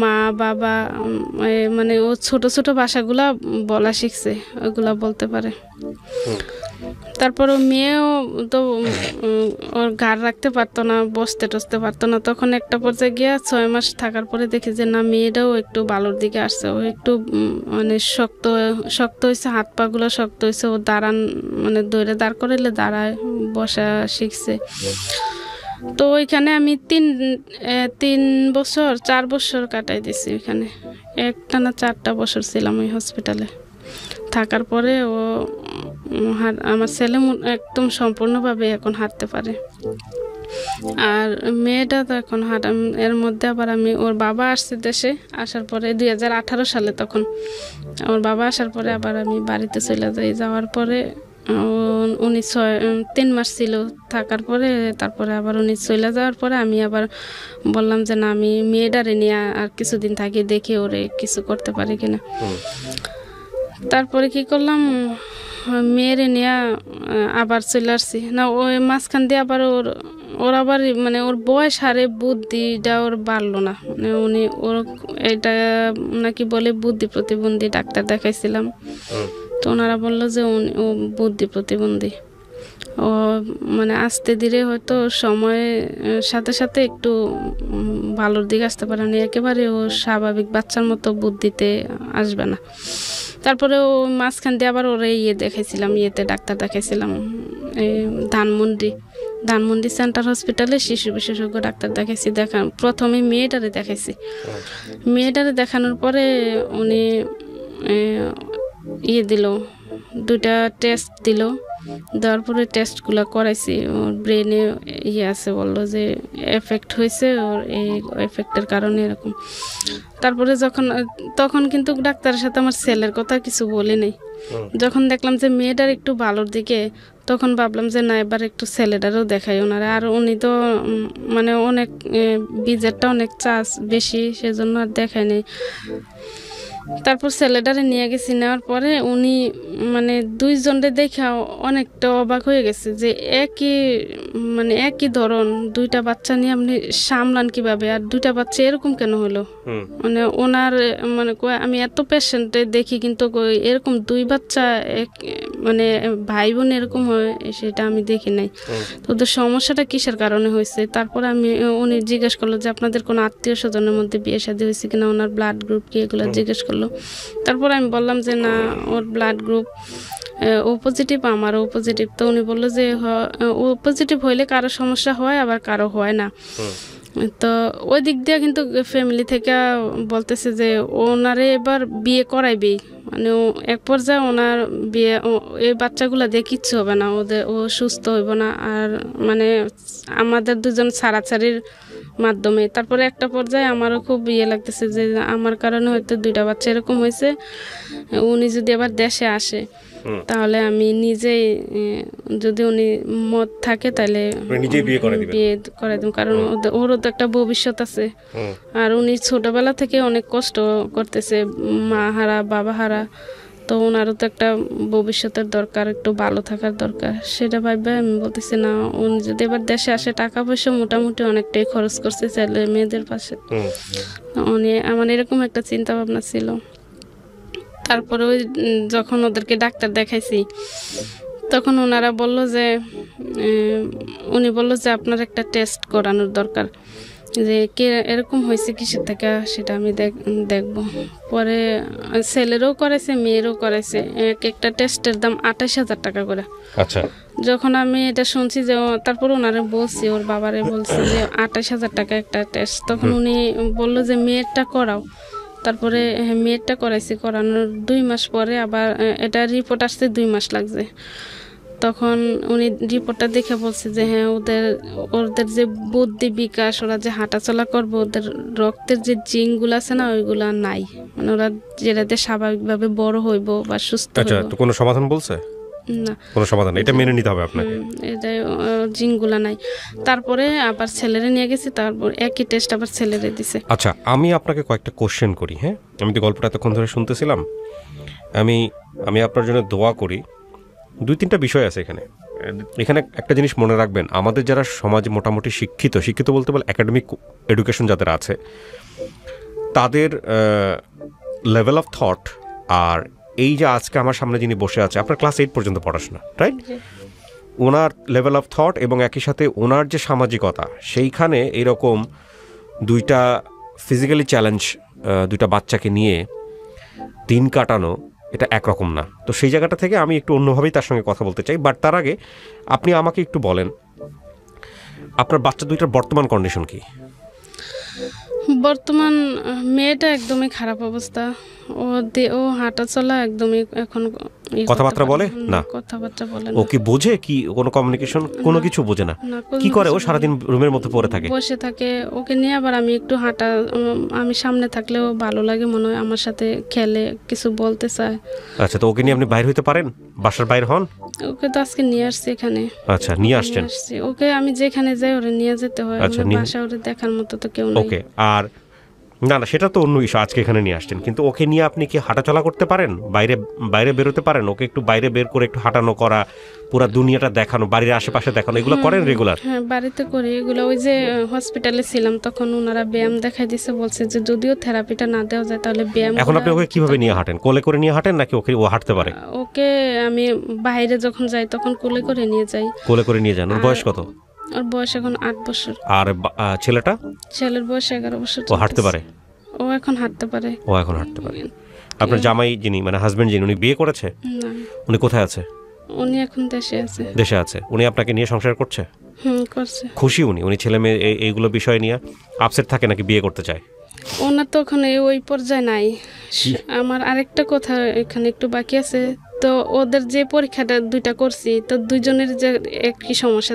মা বাবা, মানে ও ছোট ছোট ভাষাগুলা বলা শিখছে, ওগুলা বলতে পারে। তারপর ও মেয়েও তো ওর ঘাড় রাখতে পারতো না, বসতে টসতে পারতো না। তখন একটা পর্যায়ে গিয়া 6 মাস থাকার পরে দেখি যে না, মেয়েটাও একটু ভালোর দিকে আসছে। ও একটু মানে শক্ত হয়েছে, হাত পা গুলো শক্ত হয়েছে। ও মানে দৌড়ে দাঁড় করাইলে দাঁড়ায়, বসা শিখছে। তো ওইখানে আমি 4 বছর কাটাই দিছি ওইখানে। একটানা 4টা বছর ছিলাম ওই হসপিটালে। থাকার পরে ও আমার ছেলে একদম সম্পূর্ণভাবে এখন হাঁটতে পারে। আর মেয়েটা তো এখন এর মধ্যে আবার ওর বাবা আসছে দেশে, আসার পরে 2018 সালে, তখন ওর বাবা আসার পরে আবার আমি বাড়িতে চলে যাই। যাওয়ার পরে উনি 3 মাস ছিল থাকার পরে, তারপরে আবার উনি চলে যাওয়ার পরে আমি আবার বললাম যে না, আমি মেয়েটারে নিয়ে আর কিছুদিন থাকি, দেখি ওরে কিছু করতে পারি কিনা। তারপরে কি করলাম, মেয়েরে নিয়ে আবার চলে আসছি। না, ওই মাঝখান দিয়ে আবার ওর আবার মানে ওর বয়স হারে বুদ্ধিটা ওর বাড়লো না। মানে ওর এটা নাকি বলে বুদ্ধি প্রতিবন্ধী, ডাক্তার দেখাইছিলাম। তো ওনারা বললো যে ও বুদ্ধি প্রতিবন্ধী। ও মানে আস্তে ধীরে হয়তো সময়ের সাথে সাথে একটু ভালোর দিকে আসতে পারে না, একেবারে ও স্বাভাবিক বাচ্চার মতো বুদ্ধিতে আসবে না। তারপরে ও মাঝখান দিয়ে আবার ওরে দেখাইছিলাম, ডাক্তার দেখাইছিলাম ধানমন্ডি সেন্টার হসপিটালে শিশু বিশেষজ্ঞ ডাক্তার দেখাইছি। প্রথমে মেয়েটারে দেখাইছি। মেয়েটারে দেখানোর পরে উনি দিল, 2টা টেস্ট দিল। দেওয়ার পরে টেস্টগুলো করাইছি, ওর ব্রেনে আছে, বললো যে এফেক্ট হয়েছে, ওর এই এফেক্টের কারণে এরকম। তারপরে তখন কিন্তু ডাক্তারের সাথে আমার ছেলের কথা কিছু বলি নাই। যখন দেখলাম যে মেয়েটার একটু ভালোর দিকে, তখন ভাবলাম যে না, এবার একটু ছেলেটারও দেখাই ওনারা। আর উনি তো মানে অনেক বিজেটটা অনেক চার্জ বেশি, সেজন্য আর দেখাই নেই। তারপর ছেলেটারে নিয়ে গেছি। নেওয়ার পরে উনি মানে 2 জনরে দেখা অনেকটা অবাক হয়ে গেছে যে একই ধরন 2টা বাচ্চা নিয়ে আপনি সামলান কিভাবে, আর 2টা বাচ্চা এরকম কেন হলো। মানে ওনার মানে আমি এত পেশেন্টে দেখি, কিন্তু এরকম 2 বাচ্চা মানে ভাই বোন এরকম হয় সেটা আমি দেখি নাই। তো ওদের সমস্যাটা কিসের কারণে হয়েছে। তারপর উনি জিজ্ঞেস করলো যে আপনাদের কোনো আত্মীয় স্বজনের মধ্যে বিয়ে শাদী হয়েছে কিনা, ওনার ব্লাড গ্রুপ কি, এগুলো জিজ্ঞেস করলো। তারপর আমি বললাম যে না, ওর ব্লাড গ্রুপ ও পজিটিভ, আমারও পজিটিভ। তো উনি বললো যে ও পজিটিভ হইলে কারো সমস্যা হয়, আবার কারো হয় না। তো ওই দিক দিয়ে কিন্তু ফ্যামিলি থেকে বলতেছে যে ওনারে এবার বিয়ে করাইবেই, মানে এক পর্যায়ে ওনার বিয়ে এই বাচ্চাগুলো দিয়ে কিচ্ছু হবে না, ও সুস্থ হইব না। আর মানে আমাদের দুজন ছাড়াছাড়ির মাধ্যমে তারপরে একটা পর্যায়ে আমারও খুব ইয়ে লাগতেছে যে আমার কারণে হয়তো 2টা বাচ্চা এরকম হয়েছে, উনি যদি আবার দেশে আসে তাহলে আমি নিজেই যদি উনি মত থাকে তাহলে বিয়ে করে দেব, কারণ ওরও তো একটা ভবিষ্যৎ আছে। আর উনি ছোটবেলা থেকে অনেক কষ্ট করতেছে, মা হারা বাবা হারা, তো ওনারও তো একটা ভবিষ্যতের দরকার, একটু ভালো থাকার দরকার। সেটা ভাববে আমি বলতেছি না, উনি যদি এবার দেশে আসে টাকা পয়সা মোটামুটি অনেকটাই খরচ করছে ছেলে মেয়েদের পাশে, উনি আমার এরকম একটা চিন্তা ভাবনা ছিল। তারপরে ওই যখন ওদেরকে ডাক্তার দেখাইছি তখন ওনারা বলল যে উনি বলল যে আপনার একটা টেস্ট করানোর দরকার, যে কে এরকম হয়েছে কিসের থেকে সেটা আমি দেখব। পরে ছেলেরও করেছে মেয়েরও করেছে, একটা টেস্টের দাম 28,000 টাকা করে। আচ্ছা, যখন আমি এটা শুনছি যে তারপর ওনারে বলছি, ওর বাবারে বলছি যে 28,000 টাকা একটা টেস্ট, তখন উনি বলল যে মেয়েরটা করাও। তারপরে মেয়েরটা করাইছি, করানোর 2 মাস পরে আবার এটা রিপোর্ট আসতে 2 মাস লাগছে। তখন উনি রিপোর্টটা দেখে বলছে যে হ্যাঁ ওদের যে বুদ্ধি বিকাশ, ওরা যে হাঁটাচলা করবে, ওদের রক্তের যে জিনগুলো আছে না ওইগুলা নাই, মানে ওরা যেটাতে স্বাভাবিকভাবে বড় হইব বা সুস্থ হইব। আচ্ছা, তো কোনো সমাধান বলছে না, কোনো সমাধান, এটা মেনে নিতে হবে আপনাকে। এটাই জিনগুলা নাই। তারপরে আবার ছেলেরে নিয়ে গেছি, তারপর একই টেস্ট আবার ছেলেরে দিছে। আচ্ছা, আমি আপনাকে কয়েকটা কোশ্চেন করি। হ্যাঁ, আমি তো গল্পটা এতক্ষণ ধরে শুনতেছিলাম, আমি আপনার জন্য দোয়া করি। 2-3টা বিষয় আছে এখানে। একটা জিনিস মনে রাখবেন, আমাদের যারা সমাজে মোটামুটি শিক্ষিত বলতে বলে একাডেমিক এডুকেশন যাদের আছে, তাদের লেভেল অফ থট আর এই যে আজকে আমার সামনে যিনি বসে আছে, আপনার ক্লাস 8 পর্যন্ত পড়াশোনা, right? Owner level of thought এবং একই সাথে ওনার যে সামাজিকতা, সেইখানে এইরকম 2টা ফিজিক্যালি চ্যালেঞ্জ 2টা বাচ্চাকে নিয়ে দিন কাটানো, এটা একরকম না। তো সেই জায়গাটা থেকে আমি একটু অন্যভাবেই তার সঙ্গে কথা বলতে চাই। বাট তার আগে আপনি আমাকে একটু বলেন, আপনার বাচ্চা 2টার বর্তমান কন্ডিশন কি? বর্তমান মেয়েটা একদমই খারাপ অবস্থা, ও হাঁটা চলা একদমই এখন কথাবার্তা বলে না, কথাবার্তা বলে না। ও কি বোঝে? কি কোনো কমিউনিকেশন কোনো কিছু বোঝে না? কি করে ও? সারাদিন রুমের মধ্যে পড়ে থাকে, বসে থাকে। ওকে নিয়ে আবার আমি একটু হাঁটা, আমি সামনে থাকলেও ভালো লাগে, মনে হয় আমার সাথে খেলে, কিছু বলতে চায়। আচ্ছা, তো ওকে নিয়ে আপনি বাইরে হইতে পারেন? বাসার বাইরে হন? ওকে তো আজকে নিয়ে আসছি এখানে। আচ্ছা, নিয়ে আসছেন? ওকে আমি যেখানে যাই ওরে নিয়ে যেতে হয়, বাসা ওরে দেখার মতো তো কেউ নেই। ওকে, আর না সেটা তো অন্য ইস্যু, আজকে এখানে নিয়ে আসছেন, কিন্তু ওকে নিয়ে আপনি কি হাঁটাচলা করতে পারেন? বাইরে বেরোতে পারেন? ওকে একটু বাইরে বের করে একটু হাঁটানো করা, পুরো দুনিয়াটা দেখানো, বাড়ির আশেপাশে দেখানো, এগুলো করেন রেগুলার? হ্যাঁ, বাড়িতে করি এগুলো। ওই যে হসপিটালে ছিলাম তখন ওনারা ব্যায়াম দেখাই দিছে, বলছে যে যদিও থেরাপিটা না দেওয়া যায় তাহলে ব্যায়াম। এখন আপনি ওকে কিভাবে নিয়ে হাঁটেন? কোলে করে নিয়ে হাঁটেন নাকি ও হাঁটতে পারে? ওকে আমি বাইরে যখন যাই তখন কোলে করে নিয়ে যাই। কোলে করে নিয়ে যান। ওর বয়স কত? ওর বয়স এখন 8 বছর। আর ছেলের বয়স 11 বছর। ও হাঁটতে পারে? ও এখন হাঁটতে পারে। আপনার জামাই যিনি, মানে হাজবেন্ড যিনি, উনি বিয়ে করেছে? না। উনি কোথায় আছে? উনি এখন দেশে আছে। উনি আপনাকে নিয়ে সংসার করছে? করছে। খুশি উনি ছেলে মেয়ে এইগুলো বিষয় নিয়ে আপসেট থাকে নাকি বিয়ে করতে চায়? ওনার তো ওখানে ওই পর্যায়ে নাই। আমার আরেকটা কথা এখানে একটু বাকি আছে। তো ওদের যে পরীক্ষাটা 2টা করছি, তো দুইজনের যে একই সমস্যা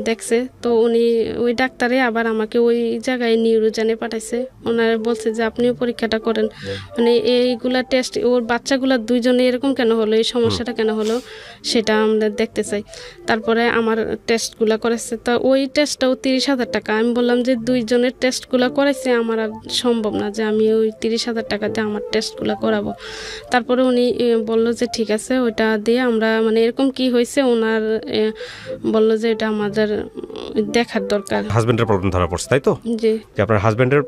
দেখছে, তো উনি ওই ডাক্তারে আবার আমাকে ওই জায়গায় নিউরোজেনে পাঠাইছে। ওনারা বলছে যে আপনিও পরীক্ষাটা করেন, মানে এইগুলা টেস্ট, ওর বাচ্চাগুলা দুইজনে এরকম কেন হলো, এই সমস্যাটা কেন হলো সেটা আমরা দেখতে চাই। তারপরে আমার টেস্টগুলা করেছে, তো ওই টেস্টটাও 30,000 টাকা। আমি বললাম যে দুইজনের টেস্টগুলা করেছে, আমার আর সম্ভব না যে আমি ওই 30,000 টাকা দিয়ে আমার টেস্টগুলা করাবো। তারপরে উনি বললো যে ঠিক আছে, ওইটা দিয়ে আমরা, মানে এরকম কি হয়েছে ওনার বললো যে এটা আমাদের দেখার দরকার। হাজবেন্ডের প্রবলেম ধরা পড়ছে, তাই তো? জি। যে আপনার হাজবেন্ডের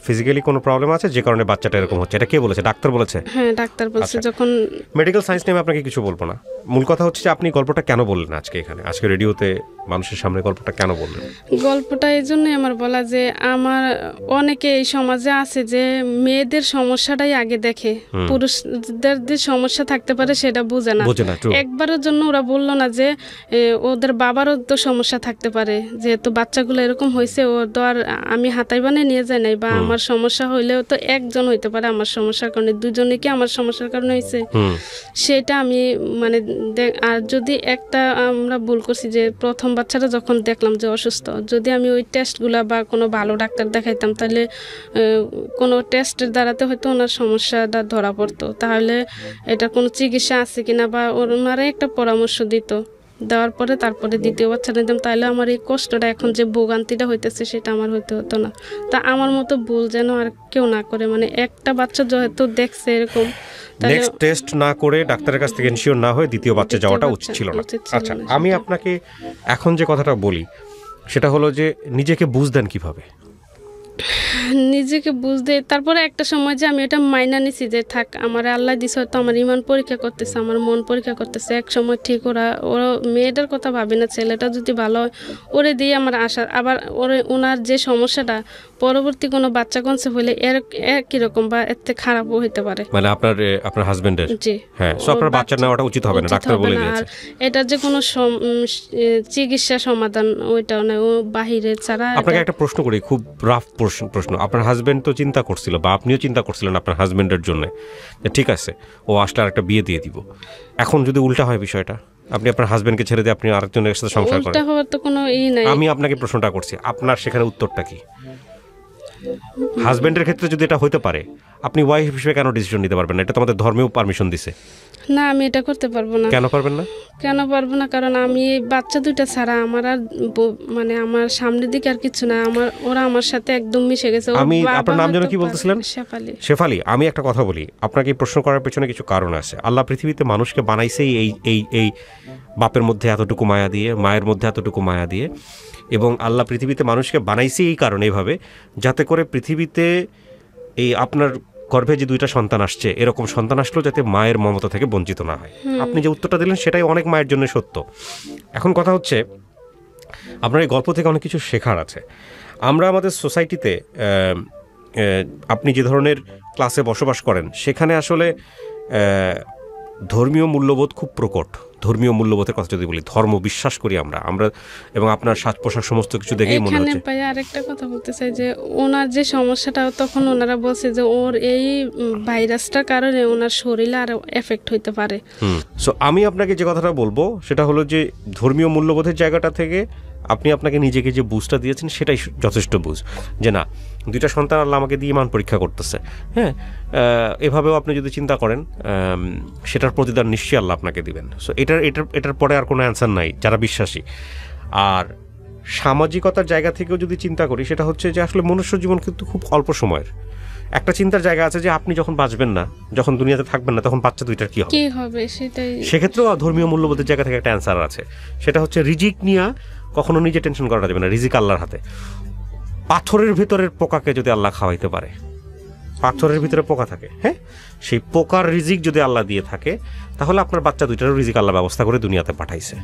ফিজিক্যালি কোনো প্রবলেম আছে যে কারণে বাচ্চাটা এরকম হচ্ছে, এটা কে বলেছে? ডাক্তার বলেছে? হ্যাঁ, ডাক্তার বলছে। যখন মেডিকেল সায়েন্স নিয়ে আপনাকে কিছু বলবো না, মূল কথা হচ্ছে যে আপনি গল্পটা কেন বললেন আজকে এখানে, আজকে রেডিওতে মানুষের সামনে গল্পটা কেন বললেন? গল্পটা এই জন্যই আমার বলা যে আমার অনেকে এই সমাজে আছে যে মেয়েদের সমস্যাটাই আগে দেখে, পুরুষদের যে সমস্যা থাকতে পারে সেটা বোঝে না। একবারের জন্য ওরা বললো না যে ওদের বাবারও তো সমস্যা থাকতে পারে, যেহেতু বাচ্চাগুলো এরকম হয়েছে, ও তো আর আমি হাতাই বানিয়ে নিয়ে যাই নাই, বা আমার সমস্যা হইলেও তো একজন হইতে পারে আমার সমস্যার কারণে, দুজনে কি আমার সমস্যার কারণে হয়েছে সেটা আমি মানে। আর যদি একটা আমরা ভুল করছি যে প্রথম বাচ্চাটা যখন দেখলাম যে অসুস্থ, যদি আমি ওই টেস্টগুলা বা কোনো ভালো ডাক্তার দেখাইতাম, তাহলে কোনো টেস্টের দ্বারাতে হয়তো ওনার সমস্যাটা ধরা পড়তো, তাহলে এটা কোনো চিকিৎসা আছে কিনা বা ওনারা একটা পরামর্শ দিত, দেওয়ার পরে তারপরে দ্বিতীয় বাচ্চাটা দিতাম, তাহলে আমার এই কষ্টটা এখন যে ভোগান্তিটা হইতেছে সেটা আমার হইতে হতো না। তা আমার মতো ভুল যেন আর কেউ না করে, মানে একটা বাচ্চা যেহেতু দেখছে এরকম, নেক্সট টেস্ট না করে ডাক্তারের কাছ থেকে ইনশিওর না হয়ে দ্বিতীয় বাচ্চা যাওয়াটা উচিত ছিল না। আচ্ছা, আমি আপনাকে এখন যে কথাটা বলি সেটা হলো যে নিজেকে বুঝদেন কিভাবে? নিজেকে বুঝতে তারপরে একটা সময় যে আমি এটা মাইনা নিছি যে থাক, আমার আল্লাহ দিছে, হয়তো আমার ইমান পরীক্ষা করতেছে, আমার মন পরীক্ষা করতেছে, এক সময় ঠিক ওরা মেয়েটার কথা ভাবি না, ছেলেটা যদি ভালো হয় ওরে দিয়ে আমার আশা। আবার ওনার যে সমস্যাটা পরবর্তী কোনো বাচ্চা কনসেপ্ট হলে একই রকম বা এর থেকে খারাপও হতে পারে, মানে আপনার হাজবেন্ডের। জি হ্যাঁ, সো আপনার বাচ্চা নেওয়াটা উচিত হবে না, ডাক্তার বলে দিয়েছে। আর এটার যে কোনো চিকিৎসা সমাধান ওইটাও না, ও বাহিরে ছাড়া। আপনাকে একটা প্রশ্ন করি, খুব রাফ প্রশ্ন। আপনার হাজবেন্ড তো চিন্তা করছিল বা আপনিও চিন্তা করছিলেন আপনার হাজবেন্ডের জন্য, ঠিক আছে ও আসলে আর একটা বিয়ে দিয়ে দিব, এখন যদি উল্টা হয় বিষয়টা, আপনি আপনার হাজবেন্ডকে ছেড়ে দিয়ে আপনি আরেকজনের সাথে সংসার করেন, উল্টা হওয়ার তো কোনো নাই। আমি আপনাকে প্রশ্নটা করছি, আপনার সেখানে উত্তরটা কি? হাজবেন্ডের ক্ষেত্রে যদি এটা হতে পারে, আপনি ওয়াইফ হিসেবে কেন ডিসিশন নিতে পারবেন না? এটা তো আমাদের ধর্মেও পারমিশন দিছে। না, আমি এটা করতে পারবো না। কেন পারবেন না? কেন পারবো না, কারণ আমি বাচ্চা দুইটা ছাড়া আমার আর মানে আমার সামনের দিকে আর কিছু না, ওরা আমার সাথে একদম মিশে গেছে। আমি আপনার নাম যেন কি বলতেছিলেন? শেফালি। আমি একটা কথা বলি, আপনাকে প্রশ্ন করার পেছনে কিছু কারণ আছে। আল্লাহ পৃথিবীতে মানুষকে বানাইছেই এই বাপের মধ্যে এতটুকু মায়া দিয়ে, মায়ের মধ্যে এতটুকু মায়া দিয়ে, এবং আল্লাহ পৃথিবীতে মানুষকে বানাইছে এই কারণে এইভাবে, যাতে করে পৃথিবীতে এই আপনার গর্ভে যে দুইটা সন্তান আসছে, এরকম সন্তান আসলেও যাতে মায়ের মমতা থেকে বঞ্চিত না হয়। আপনি যে উত্তরটা দিলেন সেটাই অনেক মায়ের জন্য সত্য। এখন কথা হচ্ছে, আপনার এই গল্প থেকে অনেক কিছু শেখার আছে। আমরা আমাদের সোসাইটিতে, আপনি যে ধরনের ক্লাসে বসবাস করেন সেখানে আসলে ধর্মীয় মূল্যবোধ খুব প্রকট। ধর্মীয় মূল্যবোধের কথা যদি বলি, ধর্ম বিশ্বাস করি আমরা এবং আপনার সাজ পোশাক সমস্ত কিছু দেখেই মনে হচ্ছে। ভাই আরেকটা কথা বলতে চাই যে ওনার যে সমস্যাটা, তখন ওনারা বলছে যে ওর এই ভাইরাসটার কারণে ওনার শরীরে আরো এফেক্ট হইতে পারে। সো আমি আপনাকে যে কথাটা বলবো সেটা হলো যে ধর্মীয় মূল্যবোধের জায়গাটা থেকে আপনি আপনাকে নিজেকে যে বুঝটা দিয়েছেন সেটাই যথেষ্ট বুঝ, যে না, দুইটা সন্তান আল্লাহ আমাকে দিয়ে ইমান পরীক্ষা করতেছে। হ্যাঁ, এভাবেও আপনি যদি চিন্তা করেন, সেটার প্রতিদান নিশ্চয়ই আল্লাহ আপনাকে দিবেন। সো এটার পরে আর কোনো অ্যান্সার নাই যারা বিশ্বাসী। আর সামাজিকতার জায়গা থেকেও যদি চিন্তা করি, সেটা হচ্ছে যে আসলে মনুষ্য জীবন কিন্তু খুব অল্প সময়ের। একটা চিন্তার জায়গা আছে যে আপনি যখন বাঁচবেন না, যখন দুনিয়াতে থাকবেন না, তখন বাচ্চা দুইটার কি হবে সেটাই। সেক্ষেত্রেও ধর্মীয় মূল্যবোধের জায়গা থেকে একটা অ্যান্সার আছে, সেটা হচ্ছে রিজিক নিয়ে কখনো নিজে টেনশন করা যাবে না। রিজিক আল্লাহর হাতে। পাথরের ভিতরের পোকাকে যদি আল্লাহ খাওয়াইতে পারে, পাথরের ভিতরে পোকা থাকে, হ্যাঁ, সেই পোকার রিজিক যদি আল্লাহ দিয়ে থাকে, তাহলে আপনার বাচ্চা দুইটারও রিজিক আল্লাহ ব্যবস্থা করে দুনিয়াতে পাঠাইছে।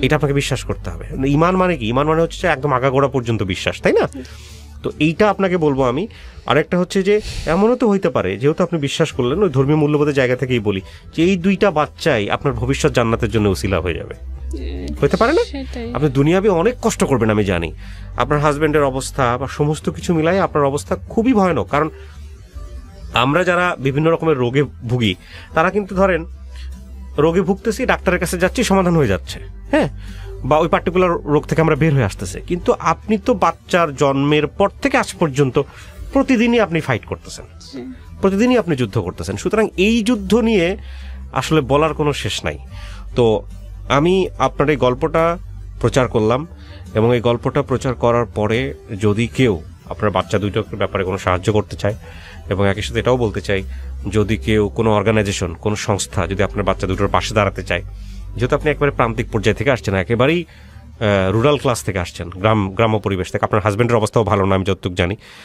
এটা আপনাকে বিশ্বাস করতে হবে। ইমান মানে কি? ইমান মানে হচ্ছে একদম আগাগোড়া পর্যন্ত বিশ্বাস, তাই না? তো এইটা আপনাকে বলবো আমি। আরেকটা হচ্ছে যে এমনও তো হইতে পারে, যেহেতু আপনি বিশ্বাস করলেন, ওই ধর্মীয় মূল্যবোধের জায়গা থেকেই বলি, যে এই দুইটা বাচ্চাই আপনার ভবিষ্যৎ জান্নাতের জন্য উসিলা হয়ে যাবে। হইতে পারে না? আপনি দুনিয়াবে অনেক কষ্ট করবেন, আমি জানি। আপনার হাজবেন্ডের অবস্থা বা সমস্ত কিছু মিলাই আপনার অবস্থা খুবই ভয়ানক। কারণ আমরা যারা বিভিন্ন রকমের রোগে ভুগি, তারা কিন্তু ধরেন রোগে ভুগতেছি, ডাক্তারের কাছে যাচ্ছি, সমাধান হয়ে যাচ্ছে, হ্যাঁ, বা ওই পার্টিকুলার রোগ থেকে আমরা বের হয়ে আসতেছে। কিন্তু আপনি তো বাচ্চার জন্মের পর থেকে আজ পর্যন্ত প্রতিদিনই আপনি ফাইট করতেছেন, প্রতিদিনই আপনি যুদ্ধ করতেছেন। সুতরাং এই যুদ্ধ নিয়ে আসলে বলার কোনো শেষ নাই। তো আমি আপনার এই গল্পটা প্রচার করলাম, এবং এই গল্পটা প্রচার করার পরে যদি কেউ আপনার বাচ্চা দুইটার ব্যাপারে কোনো সাহায্য করতে চায়, এবং একই সাথে এটাও বলতে চাই, যদি কেউ কোনো অর্গানাইজেশন, কোনো সংস্থা যদি আপনার বাচ্চা দুটোর পাশে দাঁড়াতে চায়, যেহেতু আপনি একবারে প্রান্তিক পর্যায় থেকে আসছেন, একেবারেই রুরাল ক্লাস থেকে আসছেন, গ্রাম্য পরিবেশ থেকে, আপনার হাজবেন্ডের অবস্থাও ভালো না আমি যতটুকু জানি,